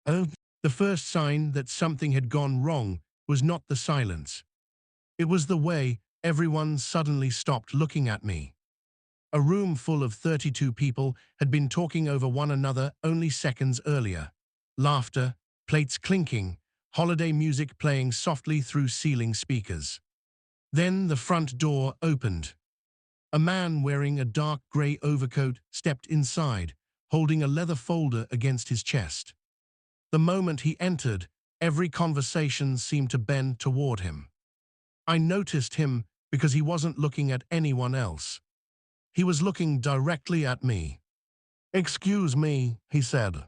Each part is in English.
Oh, the first sign that something had gone wrong was not the silence. It was the way everyone suddenly stopped looking at me. A room full of 32 people had been talking over one another only seconds earlier. Laughter, plates clinking, holiday music playing softly through ceiling speakers. Then the front door opened. A man wearing a dark grey overcoat stepped inside, holding a leather folder against his chest. The moment he entered, every conversation seemed to bend toward him. I noticed him because he wasn't looking at anyone else. He was looking directly at me. "Excuse me," he said.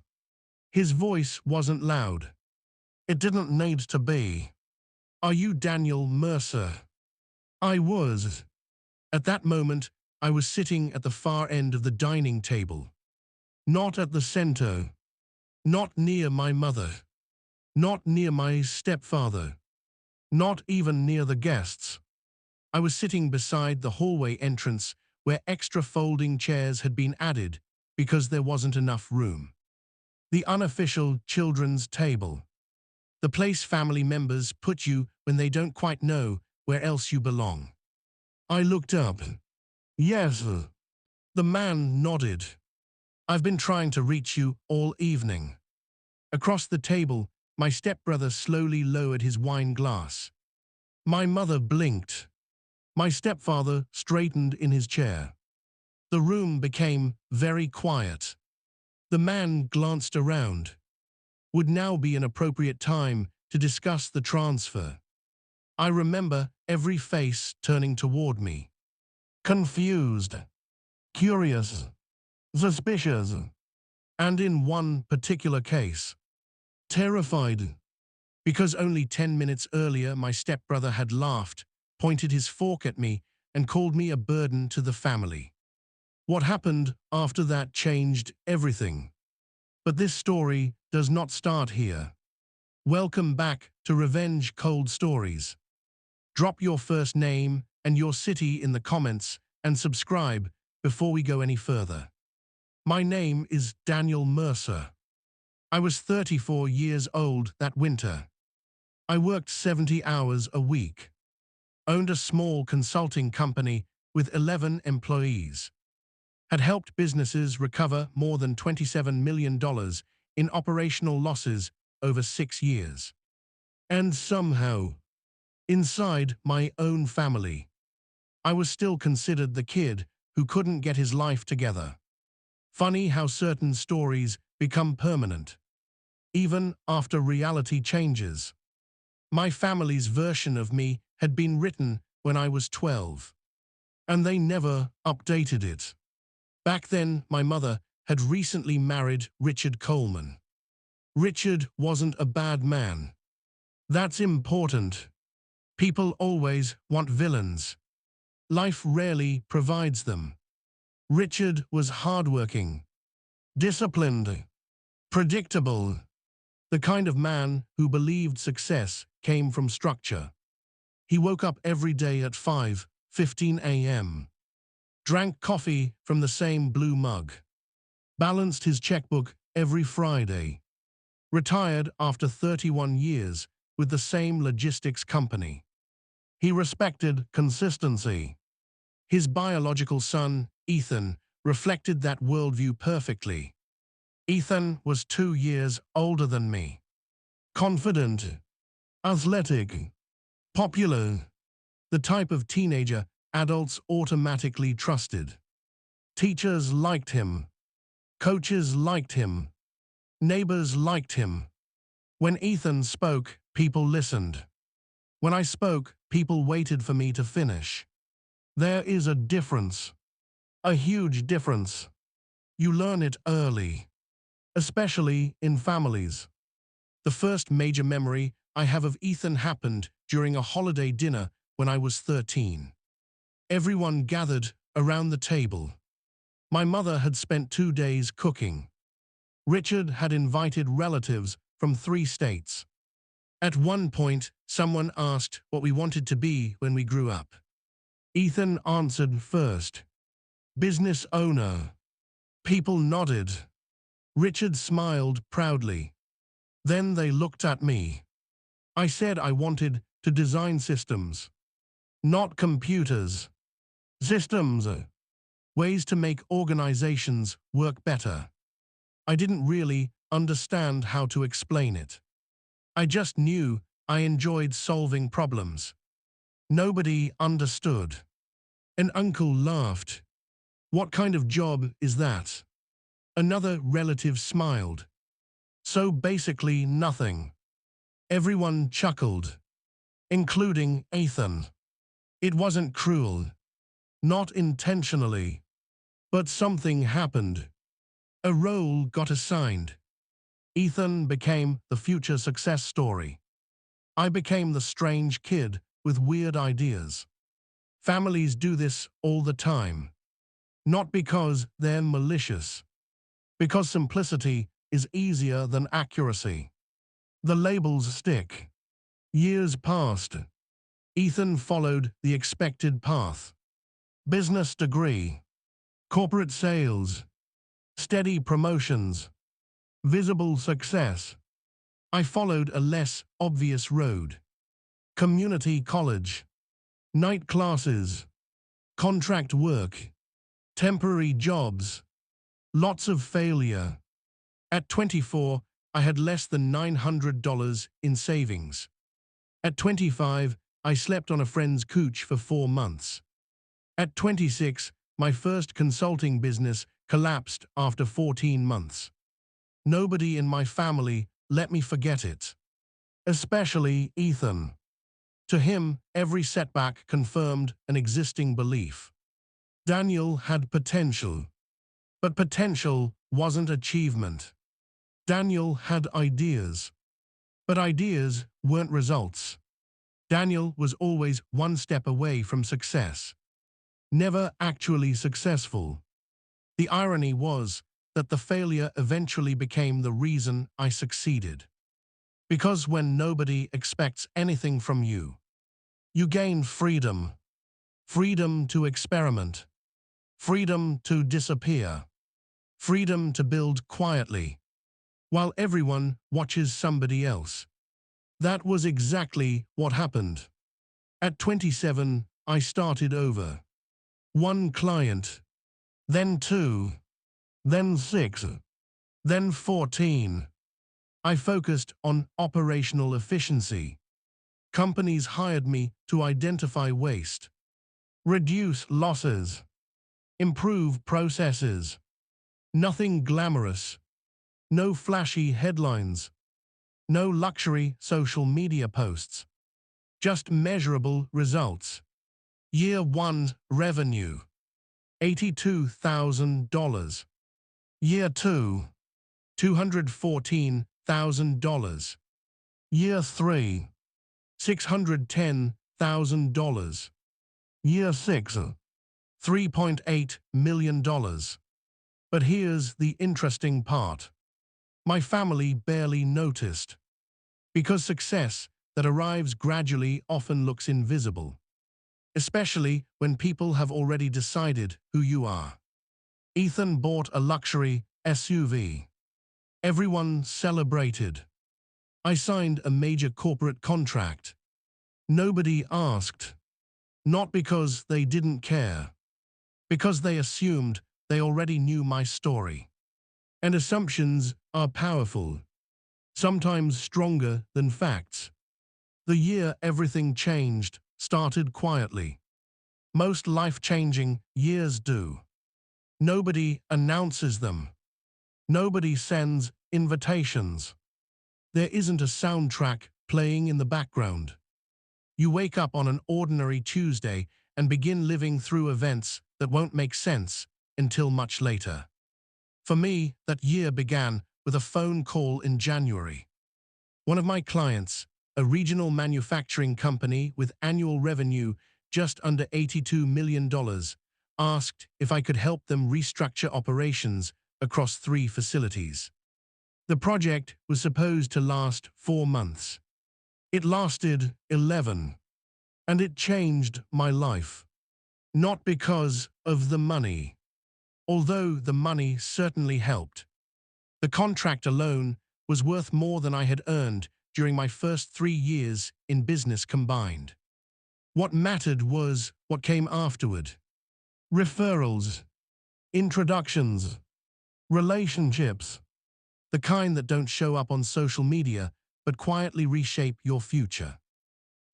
His voice wasn't loud. It didn't need to be. "Are you Daniel Mercer?" I was. At that moment, I was sitting at the far end of the dining table. Not at the center. Not near my mother. Not near my stepfather. Not even near the guests. I was sitting beside the hallway entrance where extra folding chairs had been added because there wasn't enough room. The unofficial children's table. The place family members put you when they don't quite know where else you belong. I looked up. "Yes." The man nodded. "I've been trying to reach you all evening." Across the table, my stepbrother slowly lowered his wine glass. My mother blinked. My stepfather straightened in his chair. The room became very quiet. The man glanced around. Would now be an appropriate time to discuss the transfer. I remember every face turning toward me. Confused, curious, suspicious, and in one particular case, terrified. Because only 10 minutes earlier my stepbrother had laughed, pointed his fork at me, and called me a burden to the family. What happened after that changed everything. But this story does not start here. Welcome back to Revenge Cold Stories. Drop your first name and your city in the comments and subscribe before we go any further. My name is Daniel Mercer. I was 34 years old that winter. I worked 70 hours a week. Owned a small consulting company with 11 employees. Had helped businesses recover more than $27 million in operational losses over 6 years. And somehow, inside my own family, I was still considered the kid who couldn't get his life together. Funny how certain stories become permanent, even after reality changes. My family's version of me had been written when I was 12, and they never updated it. Back then, my mother had recently married Richard Coleman. Richard wasn't a bad man. That's important. People always want villains. Life rarely provides them. Richard was hardworking, disciplined, predictable, the kind of man who believed success came from structure. He woke up every day at 5:15 a.m., drank coffee from the same blue mug, balanced his checkbook every Friday, retired after 31 years with the same logistics company. He respected consistency. His biological son, Ethan, reflected that worldview perfectly. Ethan was 2 years older than me. Confident, athletic, popular, the type of teenager adults automatically trusted. Teachers liked him. Coaches liked him. Neighbors liked him. When Ethan spoke, people listened. When I spoke, people waited for me to finish. There is a difference. A huge difference. You learn it early, especially in families. The first major memory I have of Ethan happened during a holiday dinner when I was 13. Everyone gathered around the table. My mother had spent 2 days cooking. Richard had invited relatives from 3 states. At one point, someone asked what we wanted to be when we grew up. Ethan answered first. Business owner. People nodded. Richard smiled proudly. Then they looked at me. I said I wanted to design systems, not computers. Systems, ways to make organizations work better. I didn't really understand how to explain it. I just knew I enjoyed solving problems. Nobody understood. An uncle laughed. What kind of job is that? Another relative smiled. So basically nothing. Everyone chuckled, including Ethan. It wasn't cruel, not intentionally, but something happened. A role got assigned. Ethan became the future success story. I became the strange kid with weird ideas. Families do this all the time. Not because they're malicious, because simplicity is easier than accuracy. The labels stick. Years passed. Ethan followed the expected path. Business degree, corporate sales, steady promotions, visible success. I followed a less obvious road. Community college, night classes, contract work, temporary jobs, lots of failure. At 24, I had less than $900 in savings. At 25, I slept on a friend's couch for 4 months. At 26, my first consulting business collapsed after 14 months. Nobody in my family let me forget it. Especially Ethan. To him, every setback confirmed an existing belief. Daniel had potential. But potential wasn't achievement. Daniel had ideas. But ideas weren't results. Daniel was always one step away from success. Never actually successful. The irony was that the failure eventually became the reason I succeeded. Because when nobody expects anything from you, you gain freedom. Freedom to experiment. Freedom to disappear. Freedom to build quietly, while everyone watches somebody else. That was exactly what happened. At 27, I started over. One client, then 2, then 6, then 14. I focused on operational efficiency. Companies hired me to identify waste, reduce losses, improve processes. Nothing glamorous, no flashy headlines, no luxury social media posts, just measurable results. Year 1 revenue, $82,000. Year 2, $214,000. Year 3, $610,000. Year 6, $3.8 million. But here's the interesting part. My family barely noticed. Because success that arrives gradually often looks invisible. Especially when people have already decided who you are. Ethan bought a luxury SUV. Everyone celebrated. I signed a major corporate contract. Nobody asked. Not because they didn't care. Because they assumed they already knew my story. And assumptions are powerful. Sometimes stronger than facts. The year everything changed started quietly. Most life-changing years do. Nobody announces them. Nobody sends invitations. There isn't a soundtrack playing in the background. You wake up on an ordinary Tuesday and begin living through events that won't make sense until much later. For me, that year began with a phone call in January. One of my clients, a regional manufacturing company with annual revenue just under $82 million, asked if I could help them restructure operations across 3 facilities. The project was supposed to last 4 months. It lasted 11, and it changed my life. Not because of the money, although the money certainly helped. The contract alone was worth more than I had earned during my first 3 years in business combined. What mattered was what came afterward. Referrals, introductions, relationships, the kind that don't show up on social media but quietly reshape your future.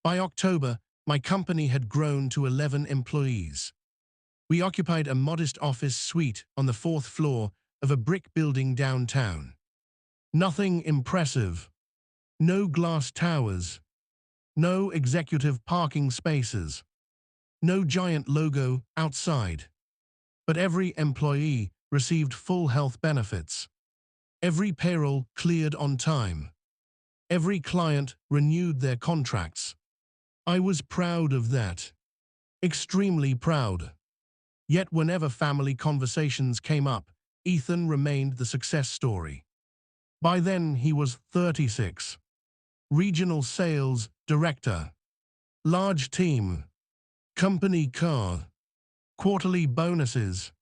By October, my company had grown to 11 employees. We occupied a modest office suite on the 4th floor of a brick building downtown. Nothing impressive. No glass towers. No executive parking spaces. No giant logo outside. But every employee received full health benefits. Every payroll cleared on time. Every client renewed their contracts. I was proud of that. Extremely proud. Yet whenever family conversations came up, Ethan remained the success story. By then he was 36. Regional sales director. Large team. Company car. Quarterly bonuses.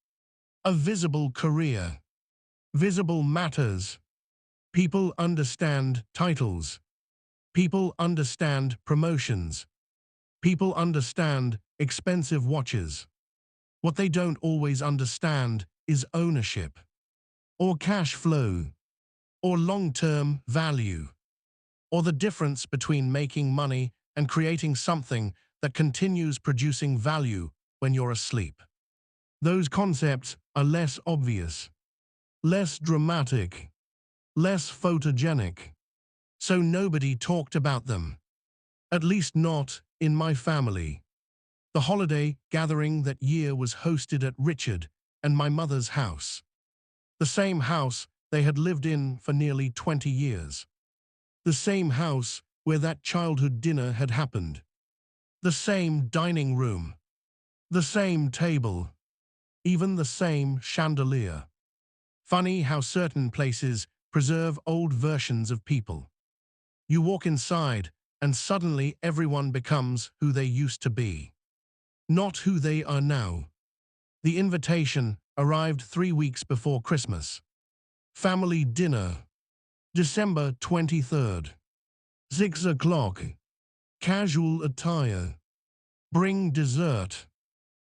A visible career. Visible matters. People understand titles. People understand promotions. People understand expensive watches. What they don't always understand is ownership, or cash flow, or long-term value, or the difference between making money and creating something that continues producing value when you're asleep. Those concepts are less obvious, less dramatic, less photogenic, so nobody talked about them. At least not in my family. The holiday gathering that year was hosted at Richard and my mother's house. The same house they had lived in for nearly 20 years. The same house where that childhood dinner had happened. The same dining room. The same table. Even the same chandelier. Funny how certain places preserve old versions of people. You walk inside and suddenly everyone becomes who they used to be. Not who they are now. The invitation arrived 3 weeks before Christmas. Family dinner. December 23rd. 6 o'clock. Casual attire. Bring dessert.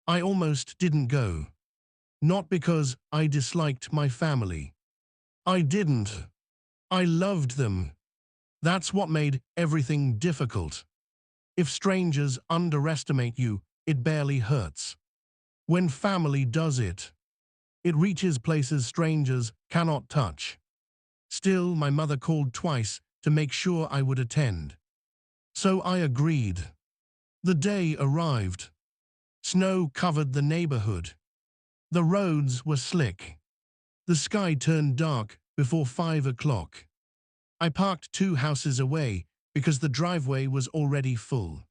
I almost didn't go. Not because I disliked my family. I didn't. I loved them. That's what made everything difficult. If strangers underestimate you, it barely hurts. When family does it, it reaches places strangers cannot touch. Still, my mother called twice to make sure I would attend. So I agreed. The day arrived. Snow covered the neighborhood. The roads were slick. The sky turned dark before 5 o'clock. I parked 2 houses away because the driveway was already full.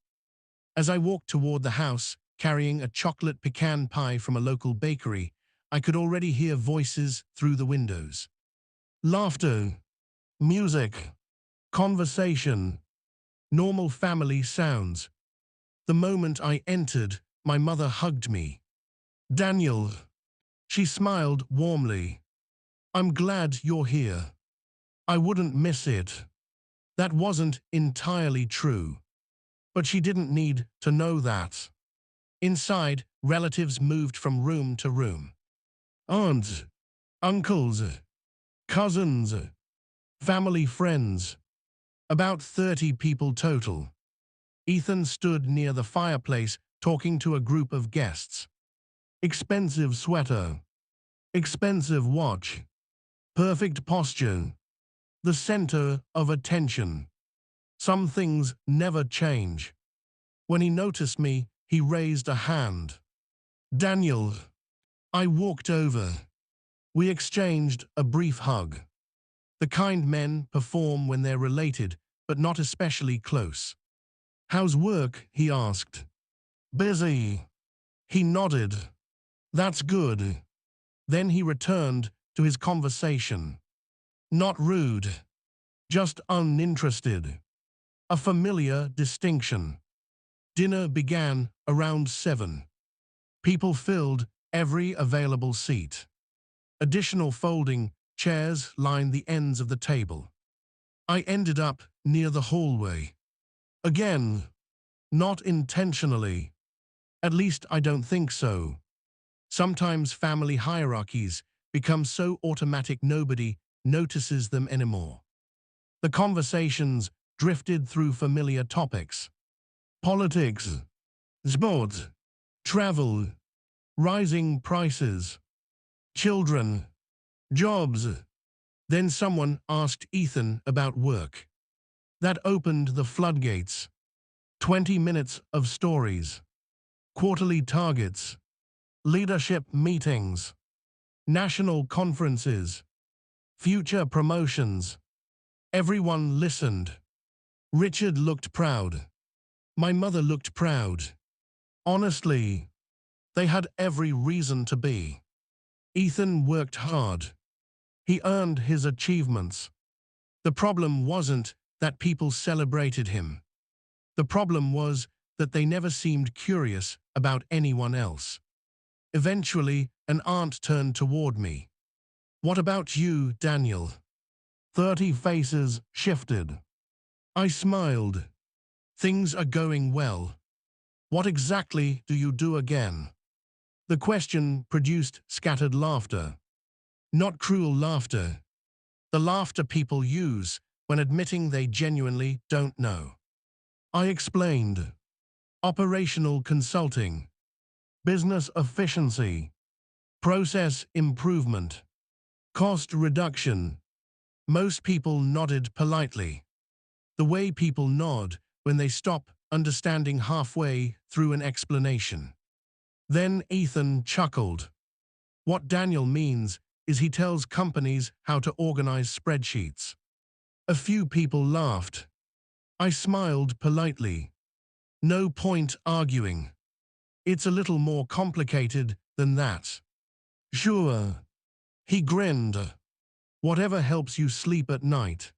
As I walked toward the house, carrying a chocolate pecan pie from a local bakery, I could already hear voices through the windows. Laughter, music, conversation, normal family sounds. The moment I entered, my mother hugged me. Daniel. She smiled warmly. I'm glad you're here. I wouldn't miss it. That wasn't entirely true. But she didn't need to know that. Inside, relatives moved from room to room. Aunts, uncles, cousins, family friends. About 30 people total. Ethan stood near the fireplace talking to a group of guests. Expensive sweater. Expensive watch. Perfect posture. The center of attention. Some things never change. When he noticed me, he raised a hand. Daniel. I walked over. We exchanged a brief hug. The kind men perform when they're related, but not especially close. How's work? He asked. Busy. He nodded. That's good. Then he returned to his conversation. Not rude. Just uninterested. A familiar distinction. Dinner began around 7. People filled every available seat. Additional folding chairs lined the ends of the table. I ended up near the hallway. Again, not intentionally. At least I don't think so. Sometimes family hierarchies become so automatic nobody notices them anymore. The conversations drifted through familiar topics. Politics, sports, travel, rising prices, children, jobs. Then someone asked Ethan about work. That opened the floodgates. 20 minutes of stories, quarterly targets, leadership meetings, national conferences, future promotions. Everyone listened. Richard looked proud. My mother looked proud. Honestly, they had every reason to be. Ethan worked hard. He earned his achievements. The problem wasn't that people celebrated him. The problem was that they never seemed curious about anyone else. Eventually, an aunt turned toward me. "What about you, Daniel?" 30 faces shifted. I smiled. "Things are going well. What exactly do you do again?" The question produced scattered laughter. Not cruel laughter. The laughter people use when admitting they genuinely don't know. I explained. Operational consulting, business efficiency, process improvement, cost reduction. Most people nodded politely. The way people nod when they stop understanding halfway through an explanation. Then Ethan chuckled. "What Daniel means is he tells companies how to organize spreadsheets." A few people laughed. I smiled politely. No point arguing. It's a little more complicated than that. "Sure." He grinned. "Whatever helps you sleep at night."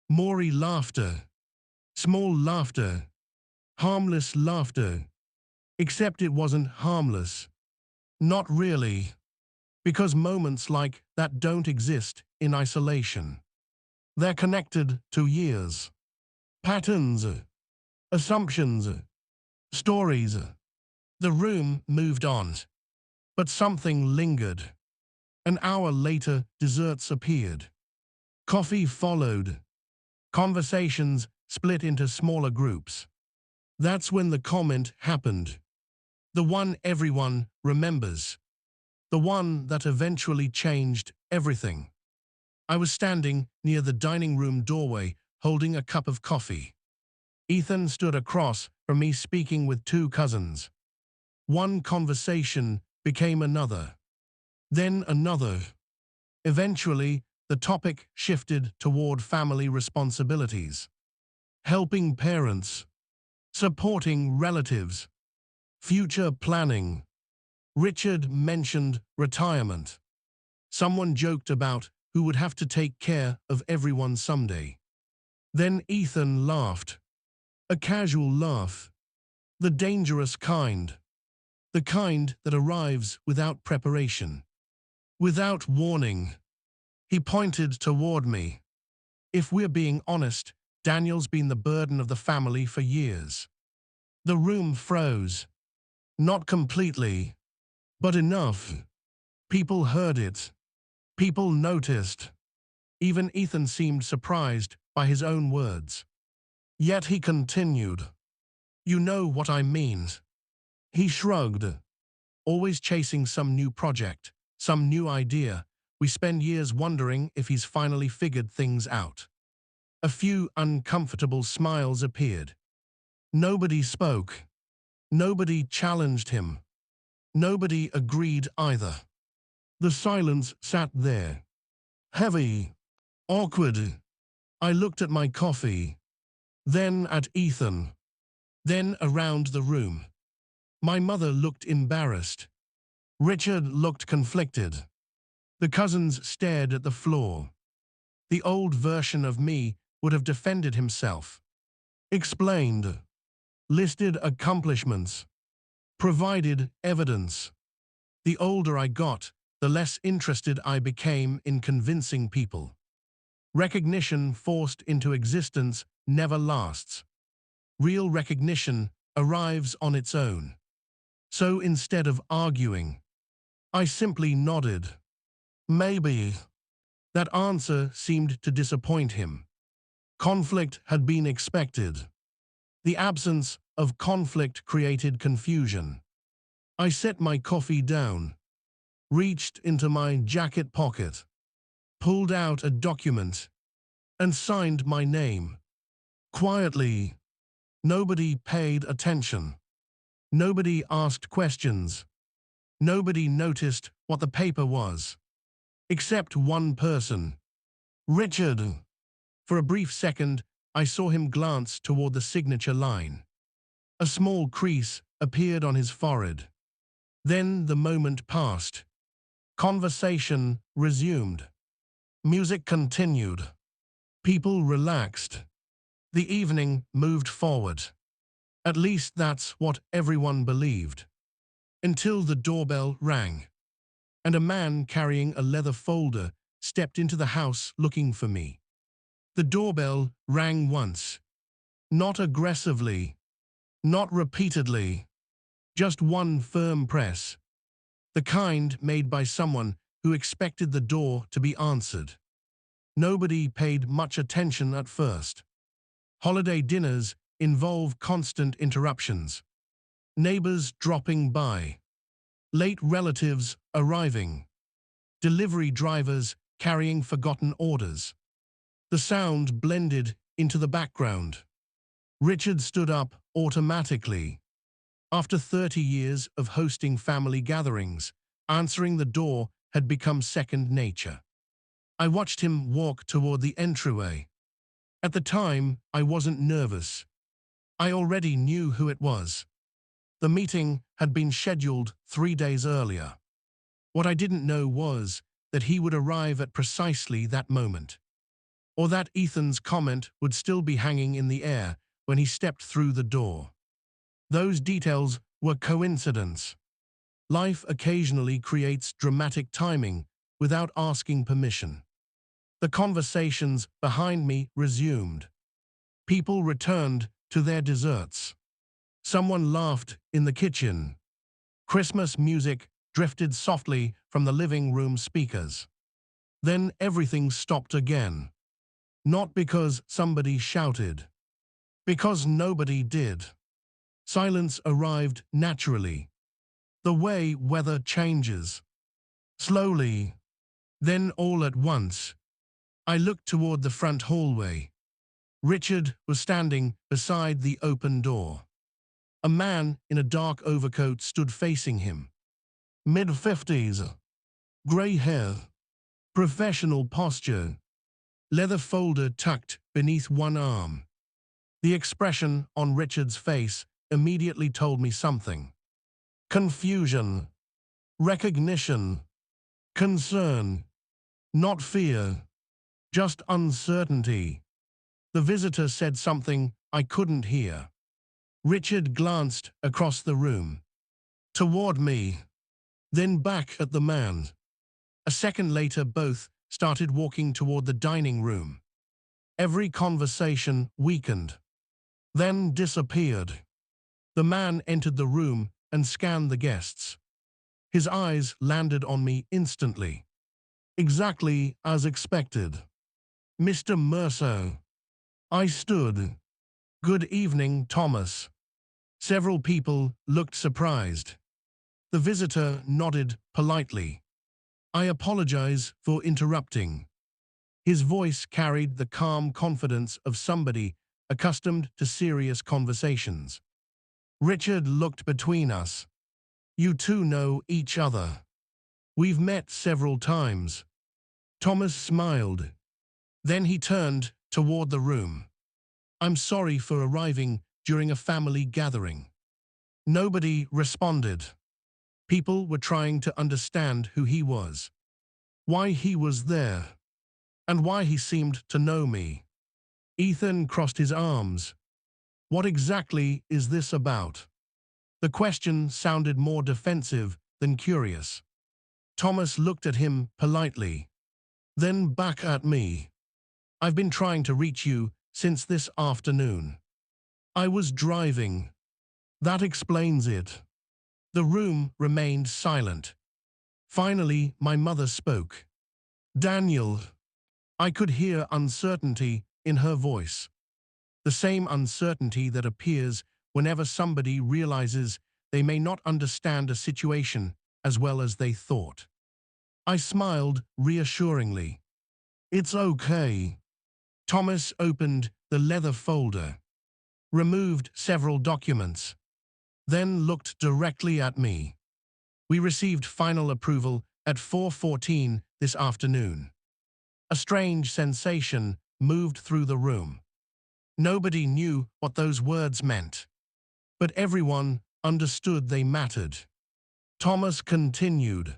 Maury laughter. Small laughter. Harmless laughter. Except it wasn't harmless. Not really. Because moments like that don't exist in isolation. They're connected to years. Patterns. Assumptions. Stories. The room moved on. But something lingered. An hour later, desserts appeared. Coffee followed. Conversations split into smaller groups. That's when the comment happened. The one everyone remembers. The one that eventually changed everything. I was standing near the dining room doorway, holding a cup of coffee. Ethan stood across from me speaking with two cousins. One conversation became another. Then another. Eventually, the topic shifted toward family responsibilities. Helping parents. Supporting relatives. Future planning. Richard mentioned retirement. Someone joked about who would have to take care of everyone someday. Then Ethan laughed. A casual laugh. The dangerous kind. The kind that arrives without preparation. Without warning. He pointed toward me. "If we're being honest, Daniel's been the burden of the family for years." The room froze. Not completely, but enough. People heard it. People noticed. Even Ethan seemed surprised by his own words. Yet he continued. "You know what I mean." He shrugged. "Always chasing some new project, some new idea. We spend years wondering if he's finally figured things out." A few uncomfortable smiles appeared. Nobody spoke. Nobody challenged him. Nobody agreed either. The silence sat there. Heavy. Awkward. I looked at my coffee. Then at Ethan. Then around the room. My mother looked embarrassed. Richard looked conflicted. The cousins stared at the floor. The old version of me would have defended himself. Explained. Listed accomplishments. Provided evidence. The older I got, the less interested I became in convincing people. Recognition forced into existence never lasts. Real recognition arrives on its own. So instead of arguing, I simply nodded. Maybe. That answer seemed to disappoint him. Conflict had been expected. The absence of conflict created confusion. I set my coffee down, reached into my jacket pocket, pulled out a document, and signed my name. Quietly. Nobody paid attention. Nobody asked questions. Nobody noticed what the paper was. Except one person. Richard. For a brief second, I saw him glance toward the signature line. A small crease appeared on his forehead. Then the moment passed. Conversation resumed. Music continued. People relaxed. The evening moved forward. At least that's what everyone believed. Until the doorbell rang, and a man carrying a leather folder stepped into the house looking for me. The doorbell rang once. Not aggressively. Not repeatedly. Just one firm press. The kind made by someone who expected the door to be answered. Nobody paid much attention at first. Holiday dinners involve constant interruptions. Neighbors dropping by. Late relatives arriving. Delivery drivers carrying forgotten orders. The sound blended into the background. Richard stood up automatically. After 30 years of hosting family gatherings, answering the door had become second nature. I watched him walk toward the entryway. At the time, I wasn't nervous. I already knew who it was. The meeting had been scheduled 3 days earlier. What I didn't know was that he would arrive at precisely that moment, or that Ethan's comment would still be hanging in the air when he stepped through the door. Those details were coincidence. Life occasionally creates dramatic timing without asking permission. The conversations behind me resumed. People returned to their desserts. Someone laughed in the kitchen. Christmas music drifted softly from the living room speakers. Then everything stopped again. Not because somebody shouted. Because nobody did. Silence arrived naturally. The way weather changes. Slowly. Then all at once. I looked toward the front hallway. Richard was standing beside the open door. A man in a dark overcoat stood facing him. Mid-50s. Gray hair. Professional posture. Leather folder tucked beneath one arm. The expression on Richard's face immediately told me something. Confusion. Recognition. Concern. Not fear. Just uncertainty. The visitor said something I couldn't hear. Richard glanced across the room. Toward me. Then back at the man. A second later, both started walking toward the dining room. Every conversation weakened. Then disappeared. The man entered the room and scanned the guests. His eyes landed on me instantly. Exactly as expected. Mr. Mercer. I stood. Good evening, Thomas. Several people looked surprised. The visitor nodded politely. I apologize for interrupting. His voice carried the calm confidence of somebody accustomed to serious conversations. Richard looked between us. You two know each other. We've met several times. Thomas smiled. Then he turned toward the room. I'm sorry for arriving during a family gathering. Nobody responded. People were trying to understand who he was, why he was there, and why he seemed to know me. Ethan crossed his arms. What exactly is this about? The question sounded more defensive than curious. Thomas looked at him politely, then back at me. I've been trying to reach you since this afternoon. I was driving. That explains it. The room remained silent. Finally, my mother spoke. Daniel. I could hear uncertainty in her voice. The same uncertainty that appears whenever somebody realizes they may not understand a situation as well as they thought. I smiled reassuringly. It's okay. Thomas opened the leather folder, removed several documents, then looked directly at me. We received final approval at 4:14 this afternoon. A strange sensation moved through the room. Nobody knew what those words meant, but everyone understood they mattered. Thomas continued.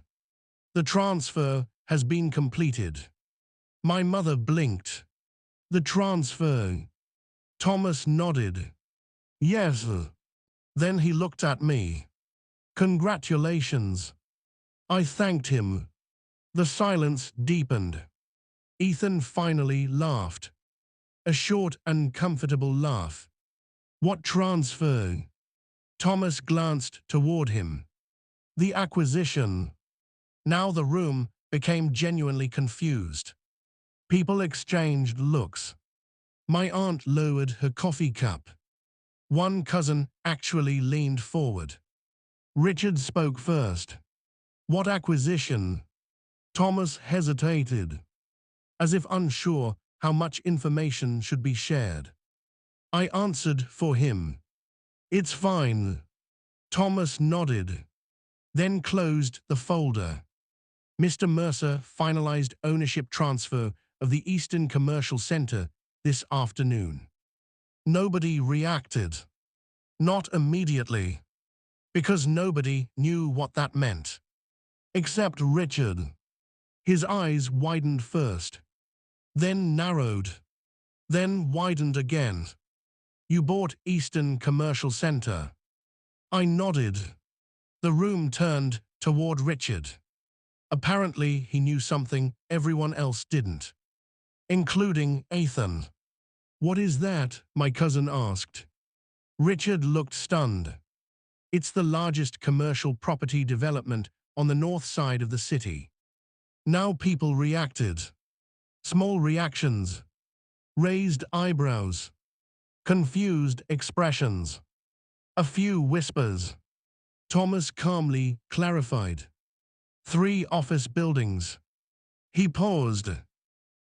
The transfer has been completed. My mother blinked. The transfer. Thomas nodded. Yes. Then he looked at me. Congratulations. I thanked him. The silence deepened. Ethan finally laughed. A short and comfortable laugh. What transfer? Thomas glanced toward him. The acquisition. Now the room became genuinely confused. People exchanged looks. My aunt lowered her coffee cup. One cousin actually leaned forward. Richard spoke first. What acquisition? Thomas hesitated, as if unsure how much information should be shared. I answered for him. It's fine. Thomas nodded, then closed the folder. Mr. Mercer finalized ownership transfer of the Eastern Commercial Center this afternoon. Nobody reacted. Not immediately, because nobody knew what that meant. Except Richard. His eyes widened first, then narrowed, then widened again. You bought Eastern Commercial Center. I nodded. The room turned toward Richard. Apparently, he knew something everyone else didn't, including Ethan. What is that? My cousin asked. Richard looked stunned. It's the largest commercial property development on the north side of the city. Now people reacted. Small reactions. Raised eyebrows. Confused expressions. A few whispers. Thomas calmly clarified. 3 office buildings. He paused.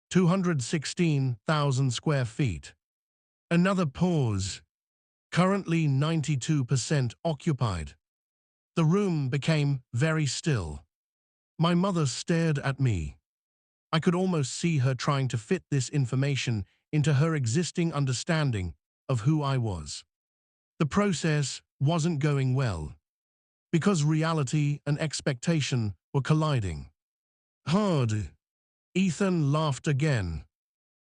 216,000 square feet. Another pause. Currently 92% occupied. The room became very still. My mother stared at me. I could almost see her trying to fit this information into her existing understanding of who I was. The process wasn't going well, because reality and expectation were colliding. Hard. Ethan laughed again.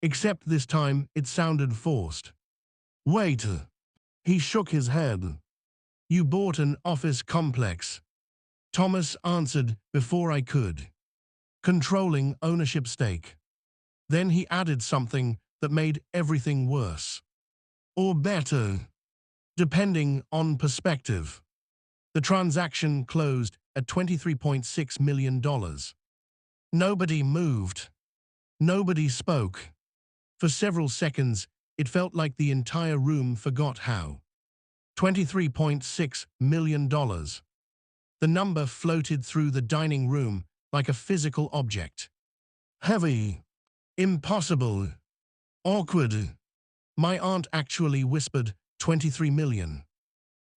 Except this time it sounded forced. Wait. He shook his head. You bought an office complex. Thomas answered before I could. Controlling ownership stake. Then he added something that made everything worse. Or better, depending on perspective. The transaction closed at $23.6 million. Nobody moved. Nobody spoke. For several seconds, it felt like the entire room forgot how. $23.6 million. The number floated through the dining room like a physical object. Heavy. Impossible. Awkward. My aunt actually whispered 23 million,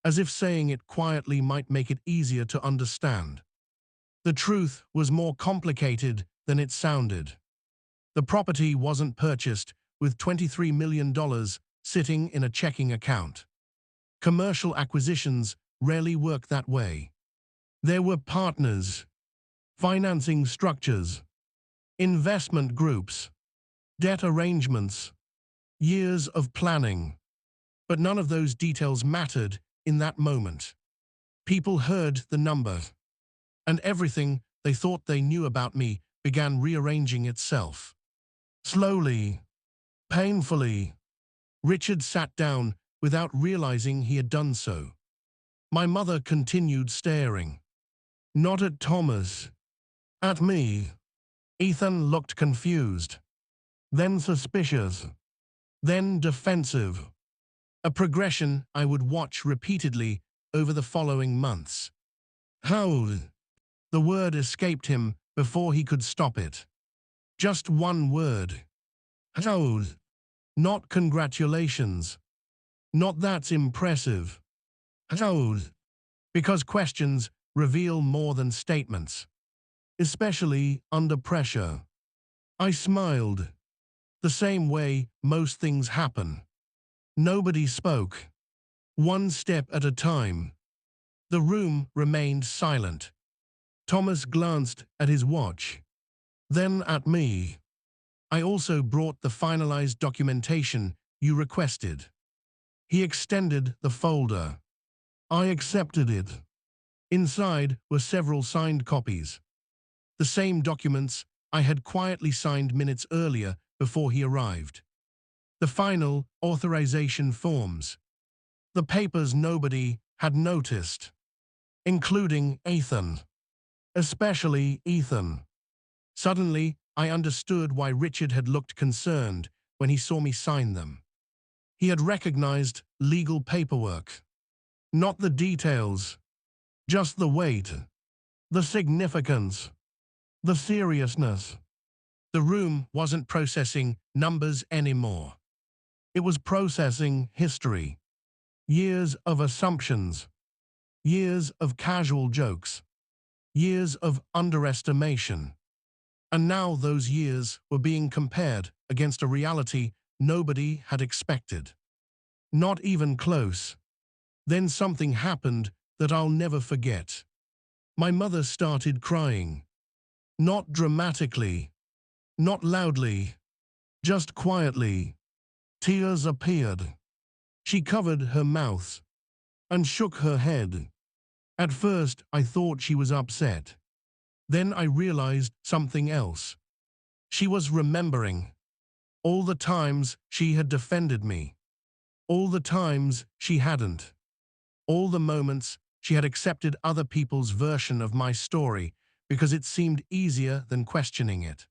as if saying it quietly might make it easier to understand. The truth was more complicated than it sounded. The property wasn't purchased with $23 million sitting in a checking account. Commercial acquisitions rarely work that way. There were partners, financing structures, investment groups, debt arrangements, years of planning. But none of those details mattered in that moment. People heard the number, and everything they thought they knew about me began rearranging itself. Slowly, Painfully, Richard sat down without realizing he had done so. My mother continued staring. Not at Thomas. At me. Ethan looked confused. Then suspicious. Then defensive. A progression I would watch repeatedly over the following months. How? The word escaped him before he could stop it. Just one word. How? Not congratulations. Not that's impressive. How? Because questions reveal more than statements, especially under pressure. I smiled. The same way most things happen. Nobody spoke. One step at a time. The room remained silent. Thomas glanced at his watch, then at me. I also brought the finalized documentation you requested. He extended the folder. I accepted it. Inside were several signed copies. The same documents I had quietly signed minutes earlier before he arrived. The final authorization forms. The papers nobody had noticed, including Ethan. Especially Ethan. Suddenly, I understood why Richard had looked concerned when he saw me sign them. He had recognized legal paperwork. Not the details, just the weight, the significance, the seriousness. The room wasn't processing numbers anymore. It was processing history. Years of assumptions. Years of casual jokes. Years of underestimation. And now those years were being compared against a reality nobody had expected. Not even close. Then something happened that I'll never forget. My mother started crying. Not dramatically. Not loudly. Just quietly. Tears appeared. She covered her mouth and shook her head. At first, I thought she was upset. Then I realized something else. She was remembering all the times she had defended me, all the times she hadn't, all the moments she had accepted other people's version of my story because it seemed easier than questioning it.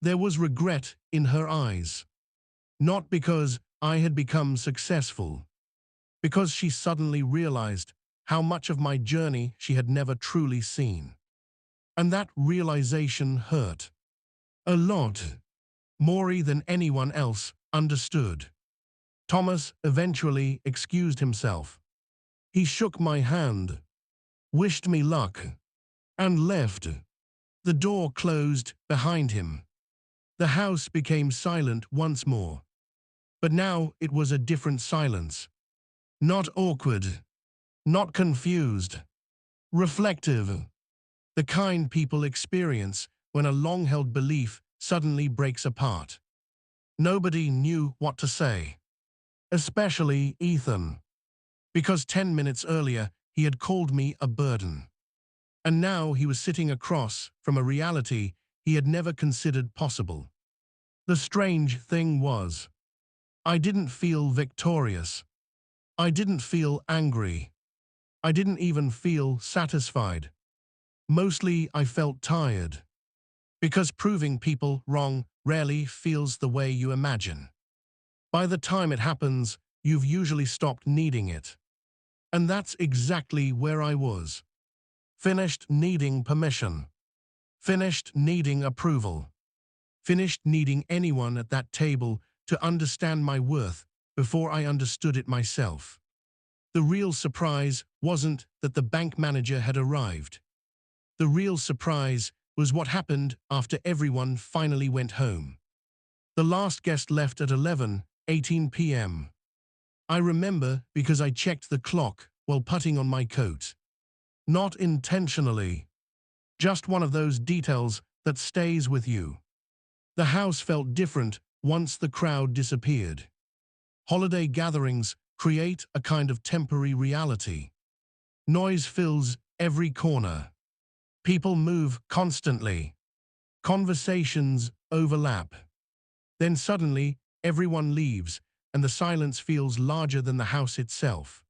There was regret in her eyes, not because I had become successful, because she suddenly realized how much of my journey she had never truly seen. And that realization hurt. A lot. More than anyone else understood. Thomas eventually excused himself. He shook my hand, wished me luck, and left. The door closed behind him. The house became silent once more. But now it was a different silence. Not awkward. Not confused. Reflective. The kind people experience when a long-held belief suddenly breaks apart. Nobody knew what to say. Especially Ethan. Because 10 minutes earlier, he had called me a burden. And now he was sitting across from a reality he had never considered possible. The strange thing was, I didn't feel victorious. I didn't feel angry. I didn't even feel satisfied. Mostly I felt tired. Because proving people wrong rarely feels the way you imagine. By the time it happens, you've usually stopped needing it. And that's exactly where I was. Finished needing permission. Finished needing approval. Finished needing anyone at that table to understand my worth before I understood it myself. The real surprise wasn't that the bank manager had arrived. The real surprise was what happened after everyone finally went home. The last guest left at 11:18 p.m. I remember because I checked the clock while putting on my coat. Not intentionally. Just one of those details that stays with you. The house felt different once the crowd disappeared. Holiday gatherings create a kind of temporary reality. Noise fills every corner. People move constantly. Conversations overlap. Then suddenly, everyone leaves, and the silence feels larger than the house itself.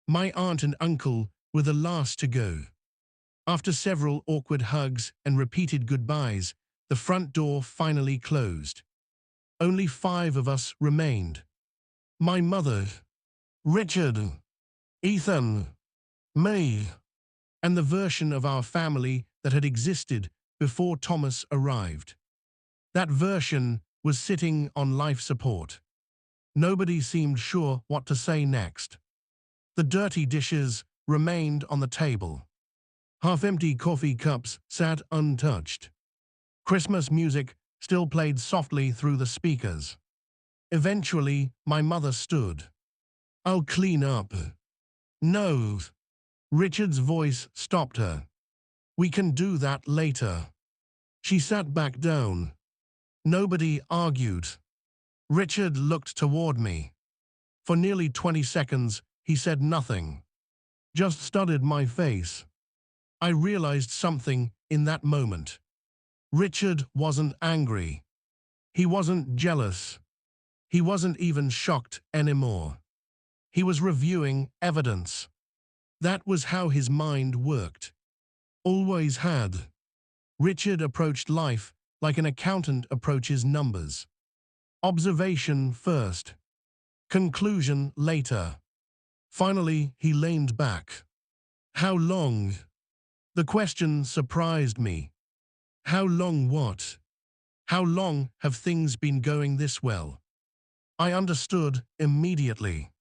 My aunt and uncle were the last to go. After several awkward hugs and repeated goodbyes, the front door finally closed. Only 5 of us remained. My mother, Richard, Ethan, me, and the version of our family that had existed before Thomas arrived. That version was sitting on life support. Nobody seemed sure what to say next. The dirty dishes remained on the table. Half-empty coffee cups sat untouched. Christmas music still played softly through the speakers. Eventually, my mother stood. "I'll clean up." "No." Richard's voice stopped her. "We can do that later." She sat back down. Nobody argued. Richard looked toward me. For nearly 20 seconds, he said nothing. Just studied my face. I realized something in that moment. Richard wasn't angry. He wasn't jealous. He wasn't even shocked anymore. He was reviewing evidence. That was how his mind worked. Always had. Richard approached life like an accountant approaches numbers. Observation first. Conclusion later. Finally, he leaned back. "How long?" The question surprised me. How long what? How long have things been going this well? I understood immediately.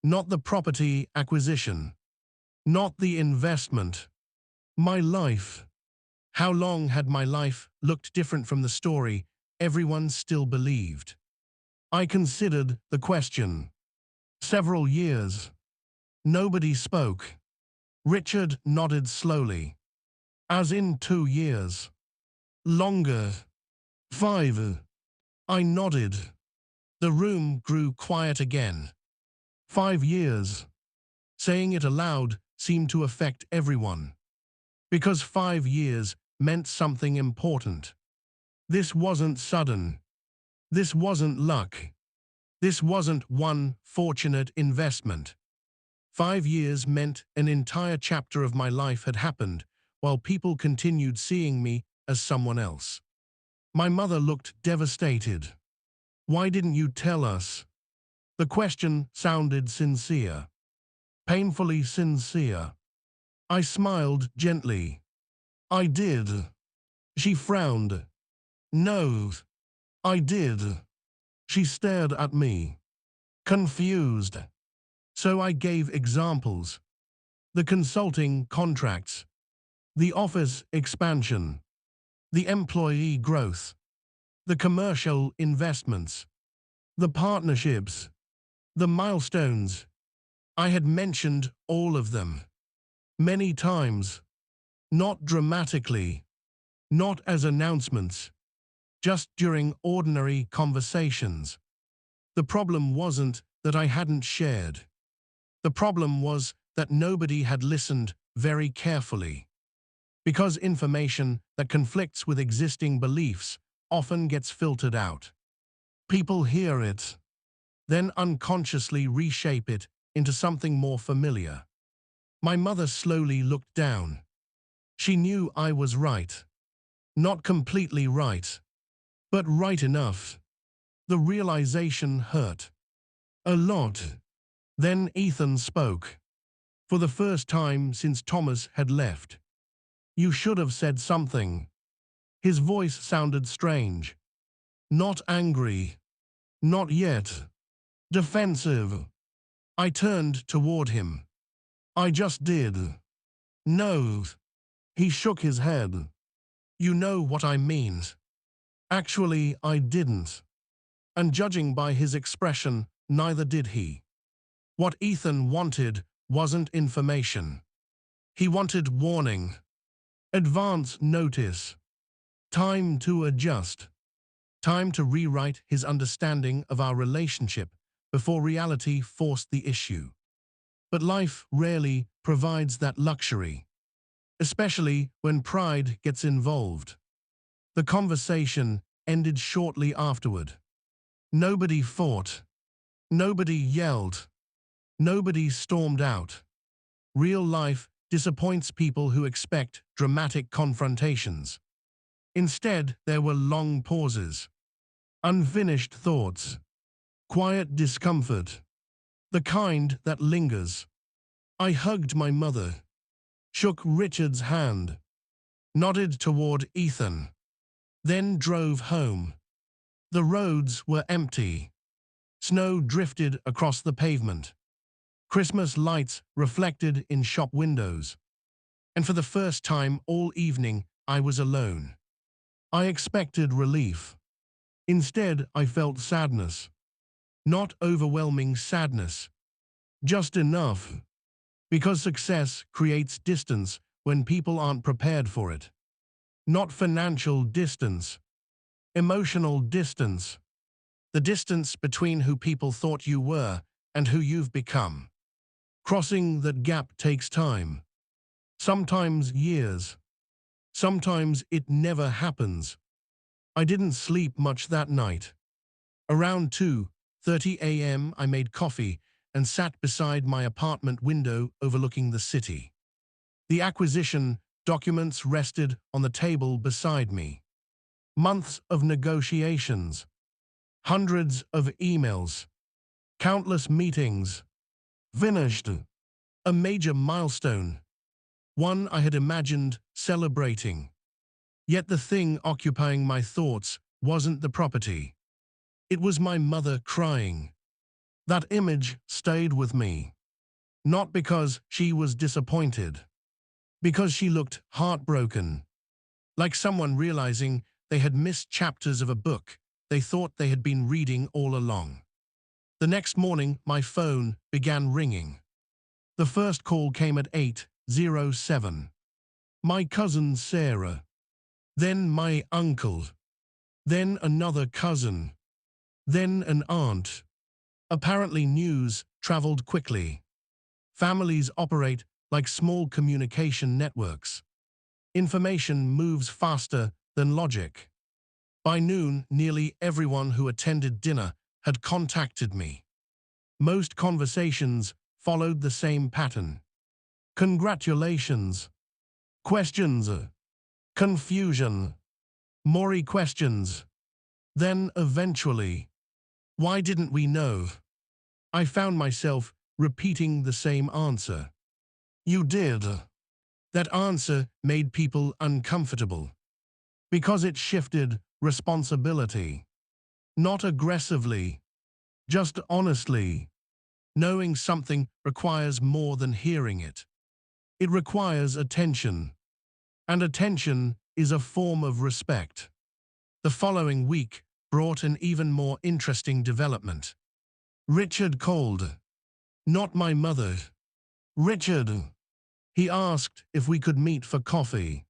Not the property acquisition. Not the investment. My life. How long had my life looked different from the story everyone still believed? I considered the question. Several years. Nobody spoke. Richard nodded slowly. "As in 2 years." "Longer." "5." I nodded. The room grew quiet again. 5 years. Saying it aloud seemed to affect everyone. Because 5 years meant something important. This wasn't sudden. This wasn't luck. This wasn't one fortunate investment. 5 years meant an entire chapter of my life had happened, while people continued seeing me as someone else. My mother looked devastated. "Why didn't you tell us?" The question sounded sincere. Painfully sincere. I smiled gently. "I did." She frowned. "No." "I did." She stared at me, confused. So I gave examples. The consulting contracts. The office expansion. The employee growth. The commercial investments. The partnerships. The milestones. I had mentioned all of them. Many times. Not dramatically. Not as announcements. Just during ordinary conversations. The problem wasn't that I hadn't shared. The problem was that nobody had listened very carefully. Because information that conflicts with existing beliefs often gets filtered out. People hear it, then unconsciously reshape it into something more familiar. My mother slowly looked down. She knew I was right. Not completely right, but right enough. The realization hurt. A lot. Then Ethan spoke. For the first time since Thomas had left. "You should have said something." His voice sounded strange. Not angry. Not yet. Defensive. I turned toward him. "I just did." "No." He shook his head. "You know what I mean." Actually, I didn't. And judging by his expression, neither did he. What Ethan wanted wasn't information. He wanted warning. Advance notice. Time to adjust. Time to rewrite his understanding of our relationship before reality forced the issue. But life rarely provides that luxury, especially when pride gets involved. The conversation ended shortly afterward. Nobody fought. Nobody yelled. Nobody stormed out. Real life disappoints people who expect dramatic confrontations. Instead, there were long pauses, unfinished thoughts, quiet discomfort, the kind that lingers. I hugged my mother, shook Richard's hand, nodded toward Ethan, then drove home. The roads were empty. Snow drifted across the pavement. Christmas lights reflected in shop windows. And for the first time all evening, I was alone. I expected relief. Instead, I felt sadness. Not overwhelming sadness, just enough. Because success creates distance when people aren't prepared for it. Not financial distance, emotional distance. The distance between who people thought you were and who you've become. Crossing that gap takes time. Sometimes years. Sometimes it never happens. I didn't sleep much that night. Around 2:30 a.m. I made coffee and sat beside my apartment window overlooking the city. The acquisition documents rested on the table beside me. Months of negotiations. Hundreds of emails. Countless meetings. Finished. A major milestone. One I had imagined celebrating. Yet the thing occupying my thoughts wasn't the property. It was my mother crying. That image stayed with me. Not because she was disappointed. Because she looked heartbroken. Like someone realizing they had missed chapters of a book they thought they had been reading all along. The next morning, my phone began ringing. The first call came at 8:07. My cousin Sarah. Then my uncle. Then another cousin. Then an aunt. Apparently news traveled quickly. Families operate like small communication networks. Information moves faster than logic. By noon, nearly everyone who attended dinner had contacted me. Most conversations followed the same pattern. Congratulations. Questions. Confusion. More questions. Then eventually, why didn't we know? I found myself repeating the same answer. You did. That answer made people uncomfortable. Because it shifted responsibility. Not aggressively, just honestly. Knowing something requires more than hearing it. It requires attention. And attention is a form of respect. The following week brought an even more interesting development. Richard called. Not my mother. Richard. He asked if we could meet for coffee.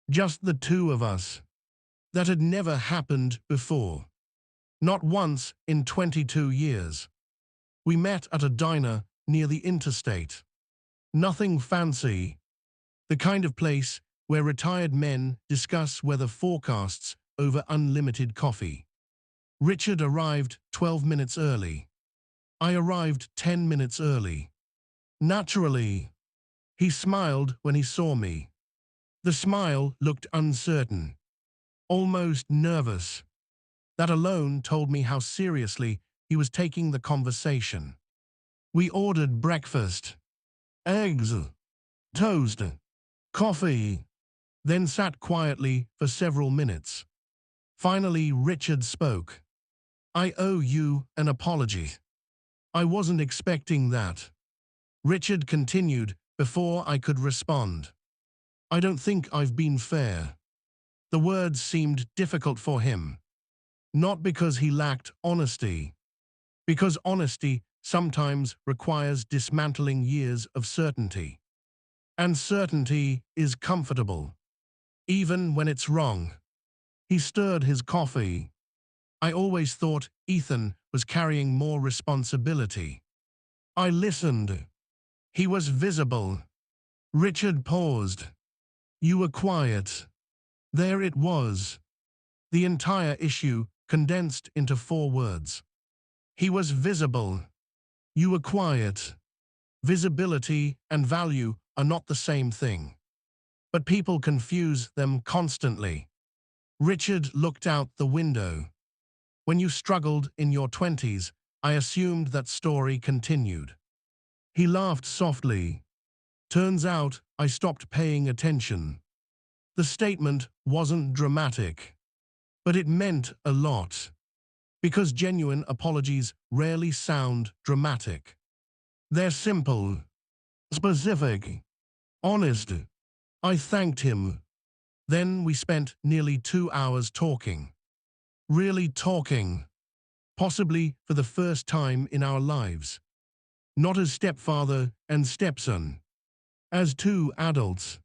Just the two of us. That had never happened before. Not once in 22 years. We met at a diner near the interstate. Nothing fancy. The kind of place where retired men discuss weather forecasts over unlimited coffee. Richard arrived 12 minutes early. I arrived 10 minutes early. Naturally, he smiled when he saw me. The smile looked uncertain, almost nervous. That alone told me how seriously he was taking the conversation. We ordered breakfast, eggs, toast, coffee, then sat quietly for several minutes. Finally, Richard spoke. I owe you an apology. I wasn't expecting that. Richard continued before I could respond. I don't think I've been fair. The words seemed difficult for him. Not because he lacked honesty. Because honesty sometimes requires dismantling years of certainty. And certainty is comfortable. Even when it's wrong. He stirred his coffee. I always thought Ethan was carrying more responsibility. I listened. He was visible. Richard paused. You were quiet. There it was. The entire issue condensed into 4 words. He was visible. You were quiet. Visibility and value are not the same thing. But people confuse them constantly. Richard looked out the window. When you struggled in your 20s, I assumed that story continued. He laughed softly. Turns out, I stopped paying attention. The statement wasn't dramatic, but it meant a lot. Because genuine apologies rarely sound dramatic. They're simple, specific, honest. I thanked him. Then we spent nearly 2 hours talking. Really talking. Possibly for the first time in our lives. Not as stepfather and stepson. As 2 adults.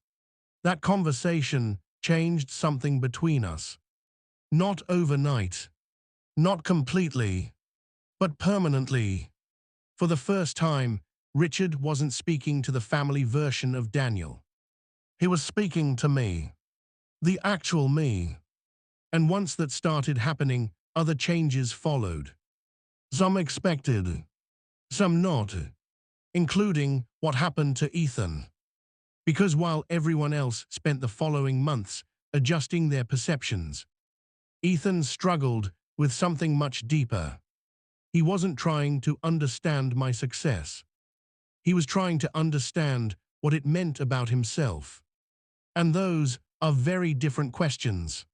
That conversation changed something between us. Not overnight. Not completely. But permanently. For the first time, Richard wasn't speaking to the family version of Daniel. He was speaking to me. The actual me. And once that started happening, other changes followed. Some expected. Some not. Including what happened to Ethan. Because while everyone else spent the following months adjusting their perceptions, Ethan struggled with something much deeper. He wasn't trying to understand my success. He was trying to understand what it meant about himself. And those are very different questions.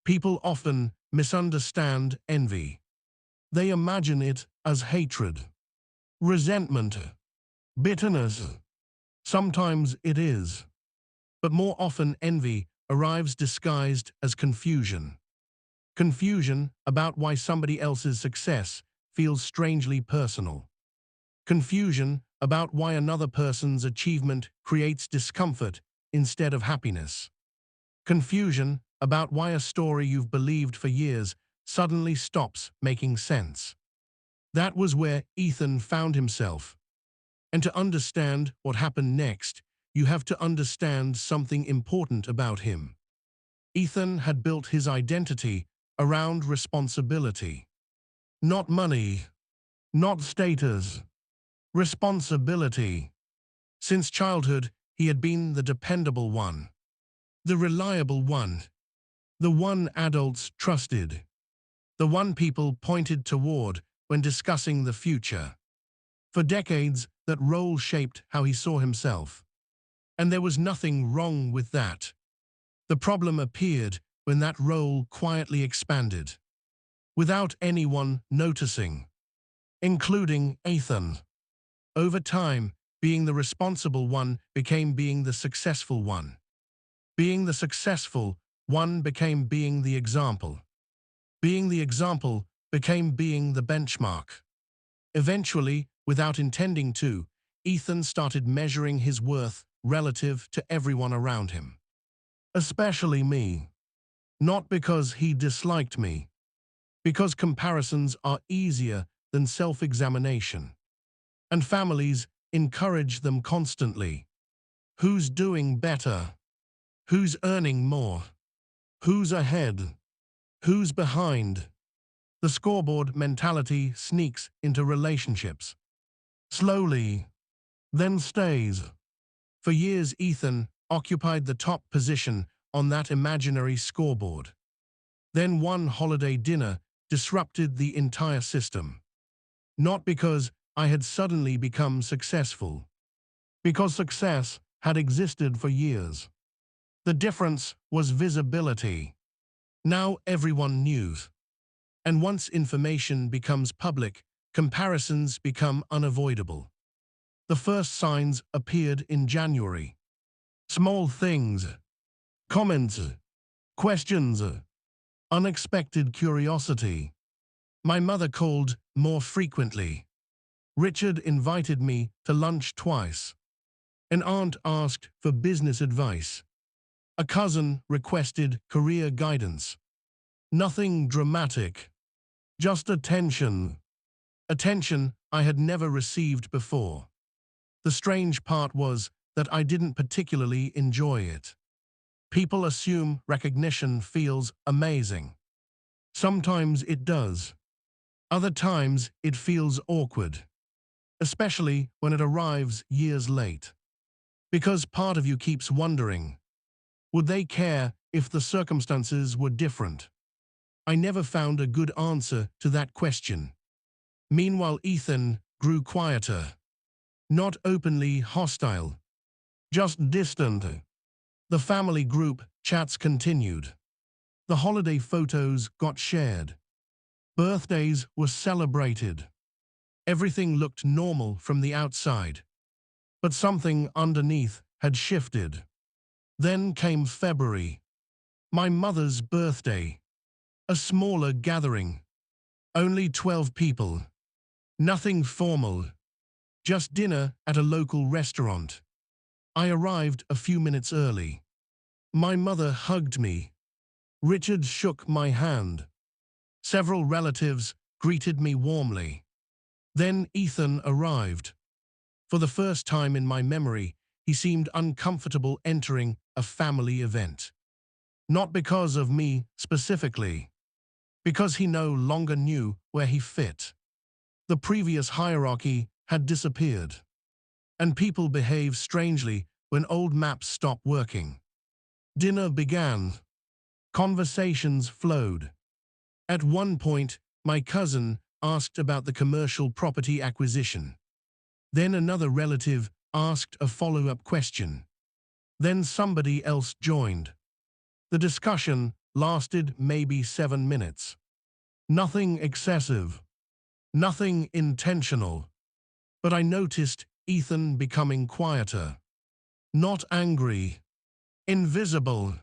People often misunderstand envy. They imagine it as hatred, resentment, bitterness. Sometimes it is. But more often envy arrives disguised as confusion. Confusion about why somebody else's success feels strangely personal. Confusion about why another person's achievement creates discomfort instead of happiness. Confusion about why a story you've believed for years suddenly stops making sense. That was where Ethan found himself. And to understand what happened next, you have to understand something important about him. Ethan had built his identity around responsibility. Not money, not status. Responsibility. Since childhood, he had been the dependable one. The reliable one. The one adults trusted. The one people pointed toward when discussing the future. For decades, that role shaped how he saw himself. And there was nothing wrong with that. The problem appeared when that role quietly expanded. Without anyone noticing. Including Ethan. Over time, being the responsible one became being the successful one. Being the successful one became being the example. Being the example became being the benchmark. Eventually, without intending to, Ethan started measuring his worth relative to everyone around him. Especially me. Not because he disliked me. Because comparisons are easier than self-examination. And families encourage them constantly. Who's doing better? Who's earning more? Who's ahead? Who's behind? The scoreboard mentality sneaks into relationships. Slowly, then stays. For years, Ethan occupied the top position on that imaginary scoreboard. Then one holiday dinner disrupted the entire system. Not because I had suddenly become successful. Because success had existed for years. The difference was visibility. Now everyone knew. And once information becomes public, comparisons become unavoidable. The first signs appeared in January. Small things. Comments. Questions. Unexpected curiosity. My mother called more frequently. Richard invited me to lunch twice. An aunt asked for business advice. A cousin requested career guidance. Nothing dramatic. Just attention. Attention I had never received before. The strange part was that I didn't particularly enjoy it. People assume recognition feels amazing. Sometimes it does. Other times it feels awkward, especially when it arrives years late. Because part of you keeps wondering, would they care if the circumstances were different? I never found a good answer to that question. Meanwhile, Ethan grew quieter, not openly hostile, just distant. The family group chats continued. The holiday photos got shared. Birthdays were celebrated. Everything looked normal from the outside, but something underneath had shifted. Then came February, my mother's birthday, a smaller gathering, only 12 people, nothing formal, just dinner at a local restaurant. I arrived a few minutes early. My mother hugged me. Richard shook my hand. Several relatives greeted me warmly. Then Ethan arrived. For the first time in my memory, he seemed uncomfortable entering a family event. Not because of me specifically, because he no longer knew where he fit. The previous hierarchy had disappeared, and people behave strangely when old maps stop working. Dinner began. Conversations flowed. At one point, my cousin asked about the commercial property acquisition. Then another relative asked a follow-up question. Then somebody else joined. The discussion lasted maybe 7 minutes. Nothing excessive, nothing intentional. But I noticed Ethan becoming quieter. Not angry, invisible.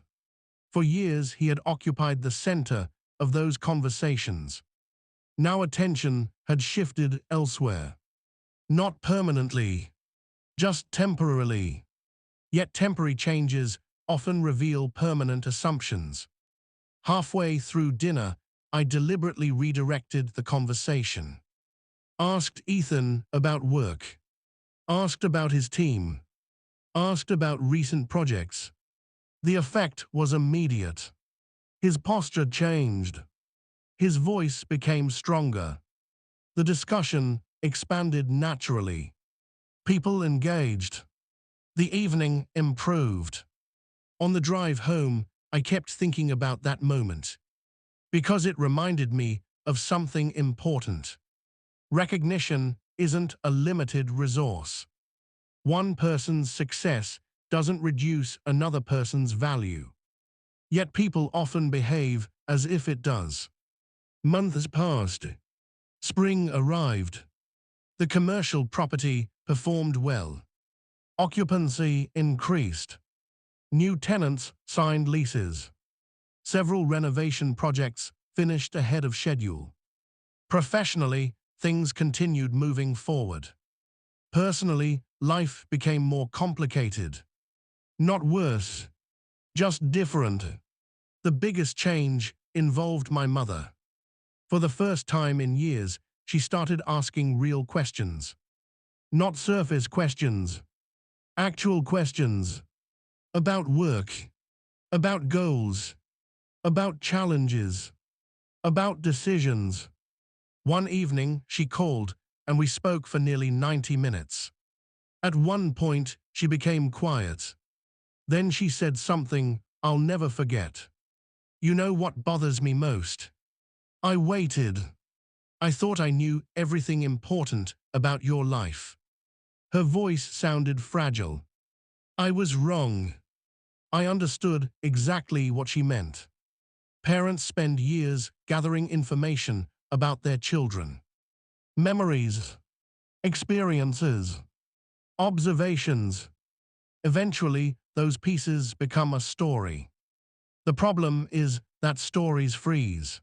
For years he had occupied the center of those conversations. Now attention had shifted elsewhere. Not permanently, just temporarily. Yet temporary changes often reveal permanent assumptions. Halfway through dinner, I deliberately redirected the conversation. Asked Ethan about work. Asked about his team. Asked about recent projects. The effect was immediate. His posture changed. His voice became stronger. The discussion expanded naturally. People engaged. The evening improved. On the drive home, I kept thinking about that moment, because it reminded me of something important. Recognition isn't a limited resource. One person's success doesn't reduce another person's value. Yet people often behave as if it does. Months passed. Spring arrived. The commercial property performed well. Occupancy increased. New tenants signed leases. Several renovation projects finished ahead of schedule. Professionally, things continued moving forward. Personally, life became more complicated. Not worse, just different. The biggest change involved my mother. For the first time in years, she started asking real questions. Not surface questions, actual questions. About work, about goals, about challenges, about decisions. One evening, she called, and we spoke for nearly 90 minutes. At one point, she became quiet. Then she said something I'll never forget. You know what bothers me most? I waited. I thought I knew everything important about your life. Her voice sounded fragile. I was wrong. I understood exactly what she meant. Parents spend years gathering information about their children. Memories, experiences, observations. Eventually, those pieces become a story. The problem is that stories freeze.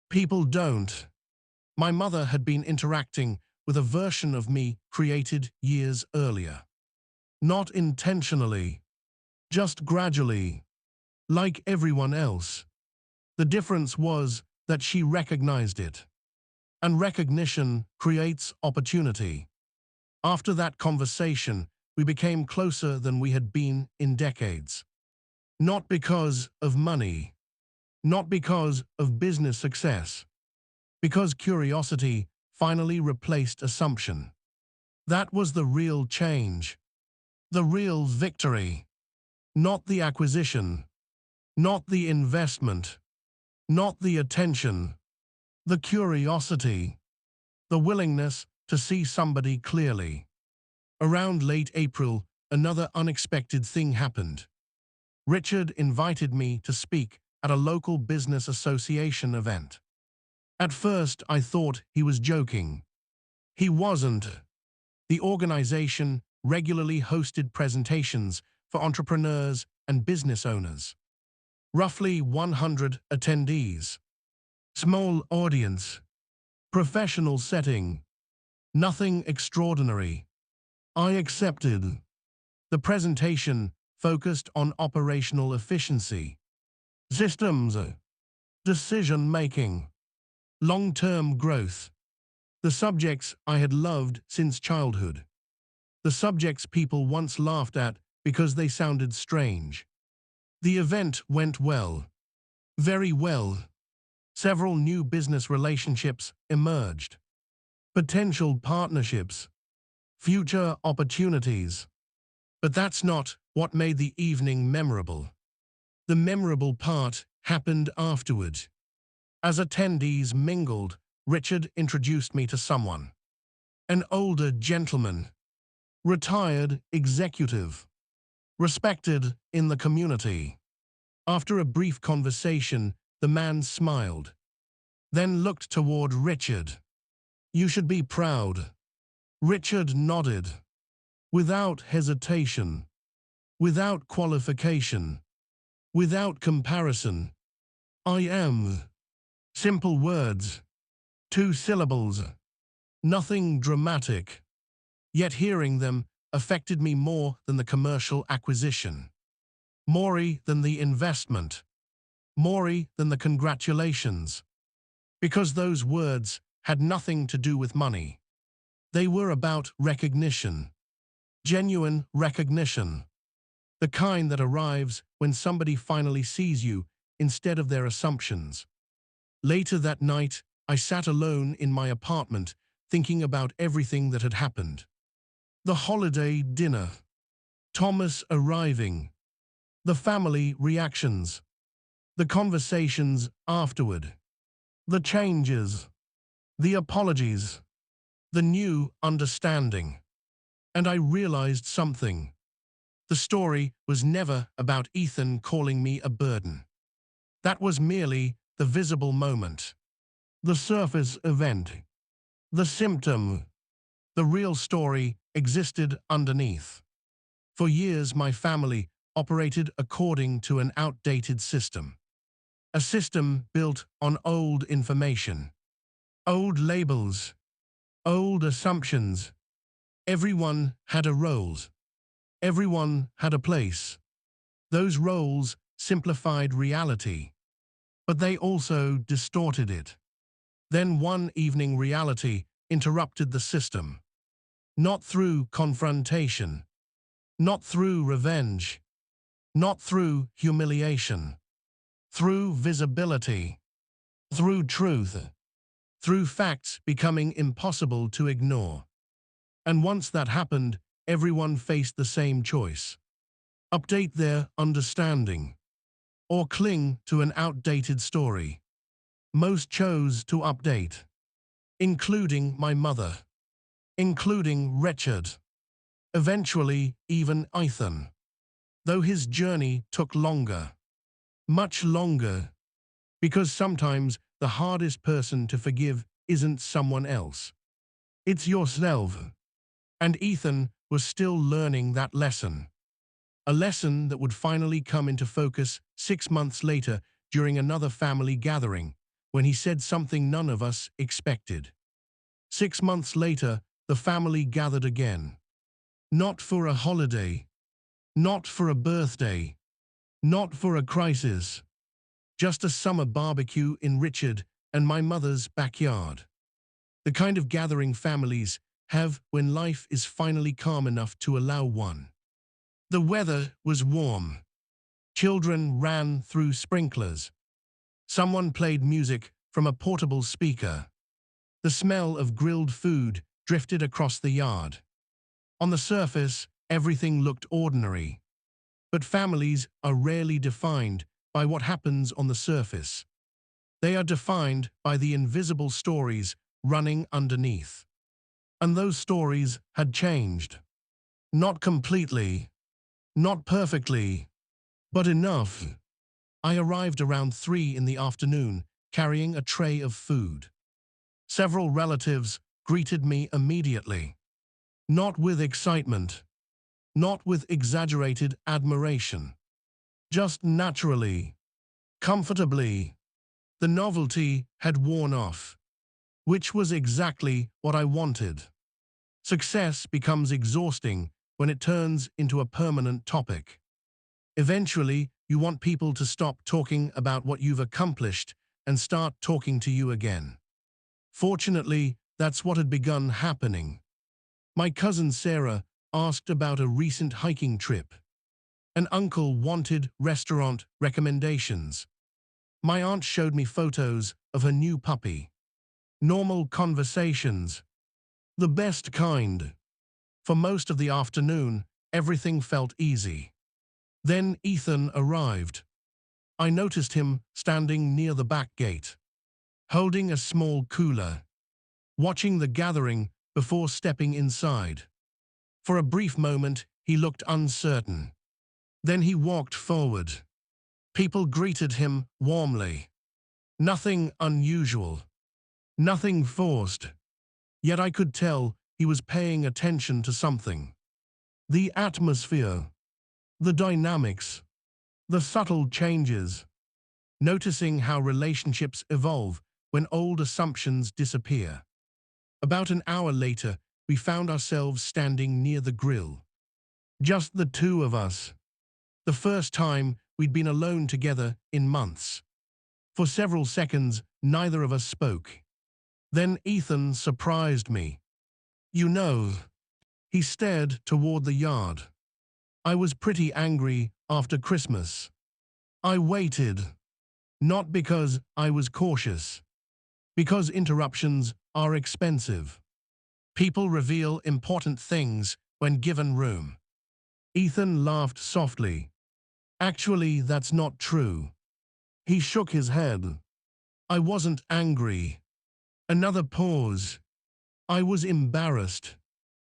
People don't. My mother had been interacting with a version of me created years earlier. Not intentionally, just gradually, like everyone else. The difference was that she recognized it. And recognition creates opportunity. After that conversation, we became closer than we had been in decades. Not because of money, Not because of business success, because curiosity finally replaced assumption. That was the real change, the real victory. Not the acquisition, not the investment, not the attention, the curiosity, the willingness to see somebody clearly. Around late April, another unexpected thing happened. Richard invited me to speak at a local business association event. At first, I thought he was joking. He wasn't. The organization regularly hosted presentations for entrepreneurs and business owners. Roughly 100 attendees. Small audience. Professional setting. Nothing extraordinary. I accepted. The presentation focused on operational efficiency, systems, decision-making, long-term growth. The subjects I had loved since childhood. The subjects people once laughed at because they sounded strange. The event went well. Very well. Several new business relationships emerged. Potential partnerships. Future opportunities. But that's not what made the evening memorable. The memorable part happened afterward. As attendees mingled, Richard introduced me to someone. An older gentleman. Retired executive. Respected in the community. After a brief conversation, the man smiled, then looked toward Richard. You should be proud. Richard nodded. Without hesitation. Without qualification. Without comparison. I am. Simple words. 2 syllables. Nothing dramatic. Yet hearing them affected me more than the commercial acquisition. More than the investment. More than the congratulations. Because those words had nothing to do with money. They were about recognition. Genuine recognition. The kind that arrives when somebody finally sees you instead of their assumptions. Later that night, I sat alone in my apartment thinking about everything that had happened. The holiday dinner. Thomas arriving. The family reactions. The conversations afterward. The changes. The apologies. The new understanding. And I realized something. The story was never about Ethan calling me a burden. That was merely the visible moment. The surface event. The symptom. The real story existed underneath. For years, my family operated according to an outdated system. A system built on old information. Old labels. Old assumptions. Everyone had a role. Everyone had a place. Those roles simplified reality, but they also distorted it. Then one evening reality interrupted the system. Not through confrontation, not through revenge, not through humiliation, through visibility, through truth, through facts becoming impossible to ignore. And once that happened, everyone faced the same choice. Update their understanding, or cling to an outdated story. Most chose to update, including my mother, including Richard, eventually even Ethan, though his journey took longer, much longer, because sometimes the hardest person to forgive isn't someone else. It's yourself. And Ethan was still learning that lesson. A lesson that would finally come into focus 6 months later during another family gathering, when he said something none of us expected. 6 months later, the family gathered again. Not for a holiday, not for a birthday, not for a crisis, just a summer barbecue in Richard and my mother's backyard. The kind of gathering families have when life is finally calm enough to allow one. The weather was warm. Children ran through sprinklers. Someone played music from a portable speaker. The smell of grilled food drifted across the yard. On the surface, everything looked ordinary. But families are rarely defined by what happens on the surface. They are defined by the invisible stories running underneath. And those stories had changed. Not completely, not perfectly, but enough. I arrived around 3 in the afternoon, carrying a tray of food. Several relatives greeted me immediately. Not with excitement, not with exaggerated admiration. Just naturally, comfortably. The novelty had worn off, which was exactly what I wanted. Success becomes exhausting when it turns into a permanent topic. Eventually, you want people to stop talking about what you've accomplished and start talking to you again. Fortunately, that's what had begun happening. My cousin Sarah asked about a recent hiking trip. An uncle wanted restaurant recommendations. My aunt showed me photos of her new puppy. Normal conversations. The best kind. For most of the afternoon, everything felt easy. Then Ethan arrived. I noticed him standing near the back gate, holding a small cooler, watching the gathering before stepping inside. For a brief moment, he looked uncertain. Then he walked forward. People greeted him warmly. Nothing unusual. Nothing forced. Yet I could tell he was paying attention to something. The atmosphere. The dynamics. The subtle changes. Noticing how relationships evolve when old assumptions disappear. About an hour later, we found ourselves standing near the grill. Just the two of us. The first time we'd been alone together in months. For several seconds, neither of us spoke. Then Ethan surprised me. You know, he stared toward the yard. I was pretty angry after Christmas. I waited. Not because I was cautious. Because interruptions are expensive. People reveal important things when given room. Ethan laughed softly. Actually, that's not true. He shook his head. I wasn't angry. Another pause. I was embarrassed.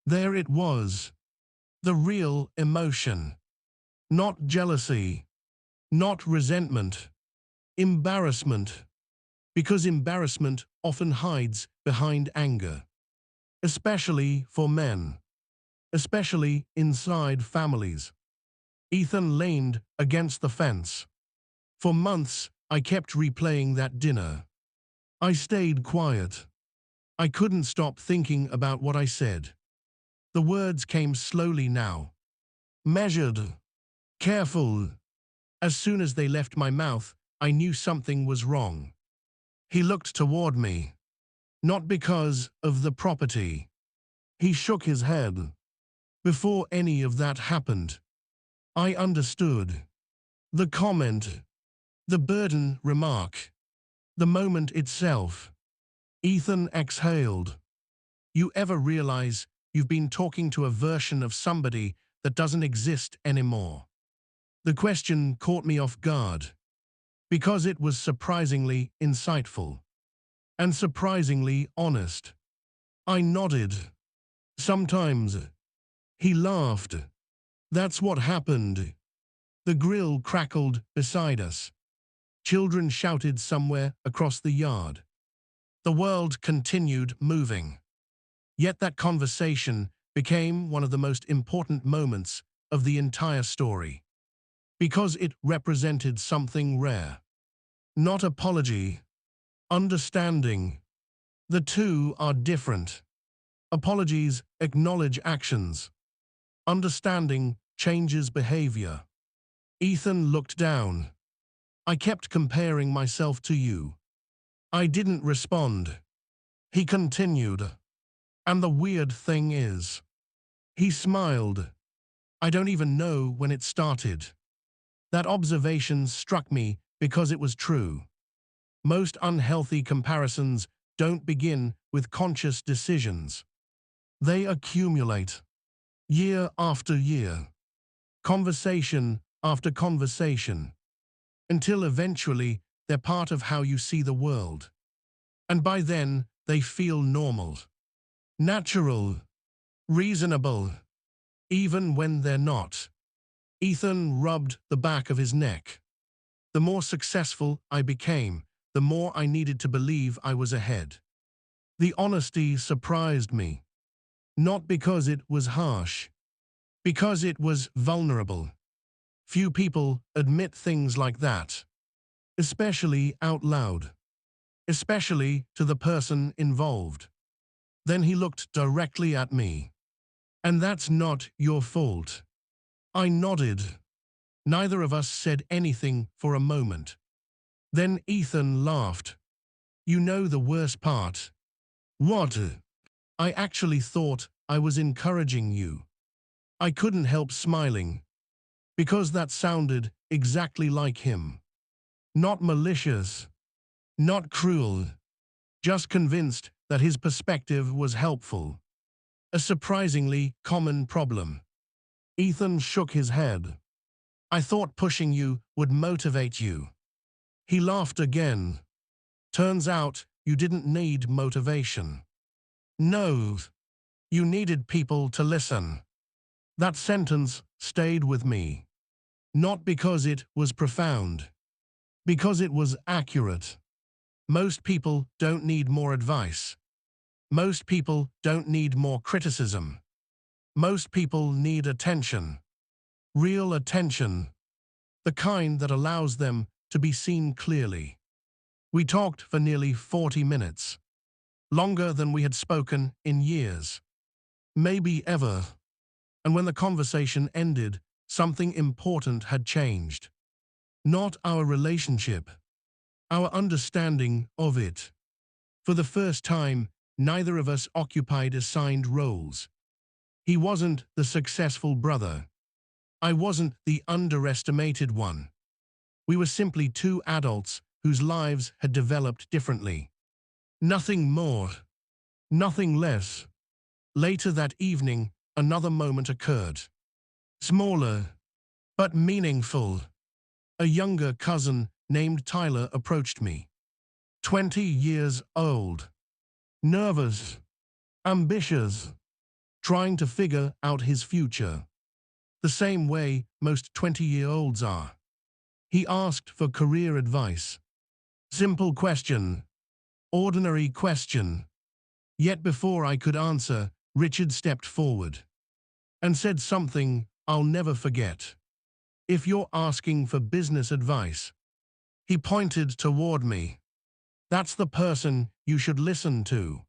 There it was. The real emotion. Not jealousy. Not resentment. Embarrassment. Because embarrassment often hides behind anger. Especially for men. Especially inside families. Ethan leaned against the fence. For months, I kept replaying that dinner. I stayed quiet. I couldn't stop thinking about what I said. The words came slowly now. Measured. Careful. As soon as they left my mouth, I knew something was wrong. He looked toward me. Not because of the property. He shook his head. Before any of that happened, I understood. The comment. The burden remark. The moment itself. Ethan exhaled. You ever realize you've been talking to a version of somebody that doesn't exist anymore? The question caught me off guard. Because it was surprisingly insightful. And surprisingly honest. I nodded. Sometimes. He laughed. That's what happened. The grill crackled beside us. Children shouted somewhere across the yard. The world continued moving. Yet that conversation became one of the most important moments of the entire story. Because it represented something rare. Not apology. Understanding. The two are different. Apologies acknowledge actions. Understanding changes behavior. Ethan looked down. I kept comparing myself to you. I didn't respond. He continued. And the weird thing is, he smiled. I don't even know when it started. That observation struck me because it was true. Most unhealthy comparisons don't begin with conscious decisions. They accumulate, year after year, conversation after conversation, until eventually they're part of how you see the world. And by then, they feel normal, natural, reasonable, even when they're not. Ethan rubbed the back of his neck. The more successful I became, the more I needed to believe I was ahead. The honesty surprised me, not because it was harsh, because it was vulnerable. Few people admit things like that, especially out loud, especially to the person involved. Then he looked directly at me. And that's not your fault. I nodded. Neither of us said anything for a moment. Then Ethan laughed. You know the worst part. What? I actually thought I was encouraging you. I couldn't help smiling, because that sounded exactly like him. Not malicious, not cruel, just convinced that his perspective was helpful. A surprisingly common problem. Ethan shook his head. I thought pushing you would motivate you. He laughed again. Turns out you didn't need motivation. No, you needed people to listen. That sentence stayed with me. Not because it was profound, because it was accurate. Most people don't need more advice. Most people don't need more criticism. Most people need attention. Real attention. The kind that allows them to be seen clearly. We talked for nearly 40 minutes. Longer than we had spoken in years. Maybe ever. And when the conversation ended, something important had changed. Not our relationship. Our understanding of it. For the first time, neither of us occupied assigned roles. He wasn't the successful brother. I wasn't the underestimated one. We were simply two adults whose lives had developed differently. Nothing more. Nothing less. Later that evening, another moment occurred. Smaller, but meaningful. A younger cousin named Tyler approached me. 20 years old. Nervous. Ambitious. Trying to figure out his future. The same way most 20-year-olds are. He asked for career advice. Simple question. Ordinary question. Yet before I could answer, Richard stepped forward and said something I'll never forget. If you're asking for business advice, he pointed toward me. That's the person you should listen to.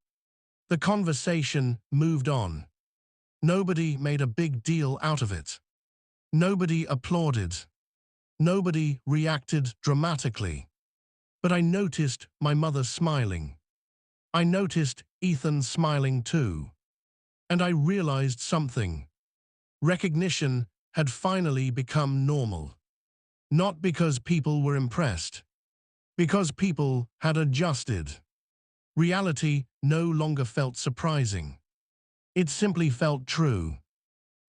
The conversation moved on. Nobody made a big deal out of it. Nobody applauded. Nobody reacted dramatically. But I noticed my mother smiling. I noticed Ethan smiling too. And I realized something. Recognition had finally become normal. Not because people were impressed. Because people had adjusted. Reality no longer felt surprising. It simply felt true.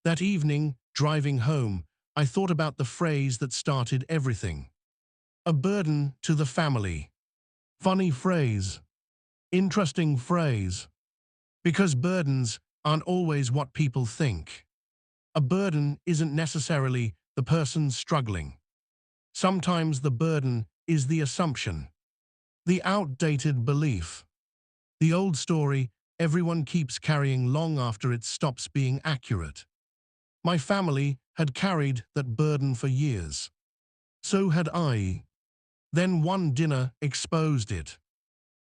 That evening, driving home, I thought about the phrase that started everything. A burden to the family. Funny phrase. Interesting phrase. Because burdens aren't always what people think. A burden isn't necessarily the person struggling. Sometimes the burden is the assumption. The outdated belief. The old story everyone keeps carrying long after it stops being accurate. My family had carried that burden for years. So had I. Then one dinner exposed it.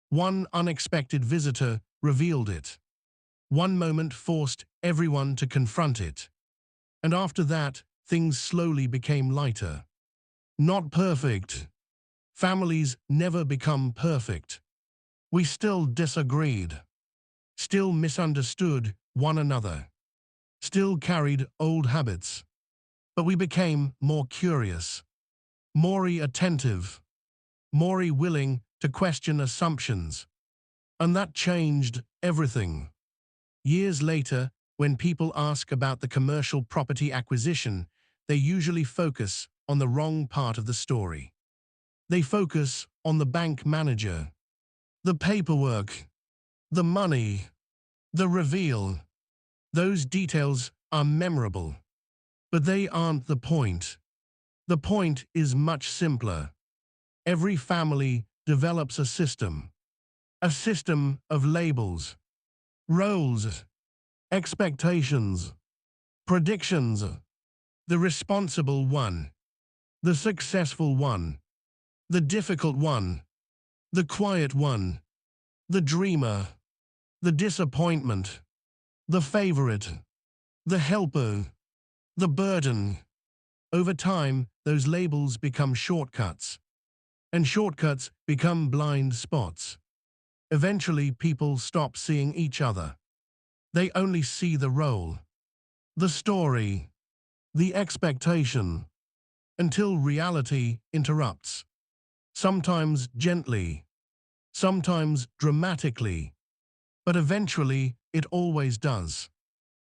One unexpected visitor revealed it. One moment forced everyone to confront it. And after that, things slowly became lighter. Not perfect. Families never become perfect. We still disagreed. Still misunderstood one another. Still carried old habits. But we became more curious. More attentive. More willing to question assumptions. And that changed everything. Years later, when people ask about the commercial property acquisition, they usually focus on the wrong part of the story. They focus on the bank manager, the paperwork, the money, the reveal. Those details are memorable, but they aren't the point. The point is much simpler. Every family develops a system of labels, roles, expectations, predictions. The responsible one, the successful one, the difficult one, the quiet one, the dreamer, the disappointment, the favorite, the helper, the burden. Over time, those labels become shortcuts, and shortcuts become blind spots. Eventually, people stop seeing each other. They only see the role, the story, the expectation, until reality interrupts. Sometimes gently, sometimes dramatically, but eventually it always does.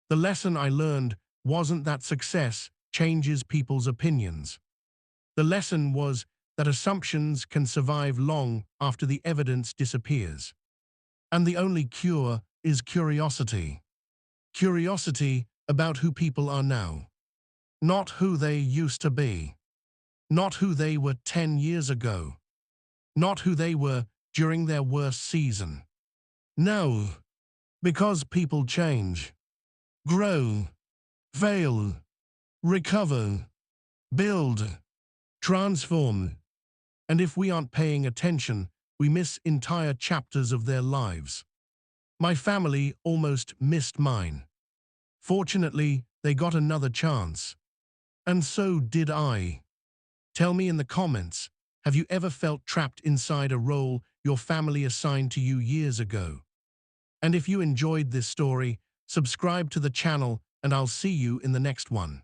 The lesson I learned wasn't that success changes people's opinions. The lesson was that assumptions can survive long after the evidence disappears. And the only cure is curiosity. Curiosity about who people are now. Not who they used to be. Not who they were 10 years ago. Not who they were during their worst season. No, because people change, grow, fail, recover, build, transform. And if we aren't paying attention, we miss entire chapters of their lives. My family almost missed mine. Fortunately, they got another chance. And so did I. Tell me in the comments, have you ever felt trapped inside a role your family assigned to you years ago? And if you enjoyed this story, subscribe to the channel and I'll see you in the next one.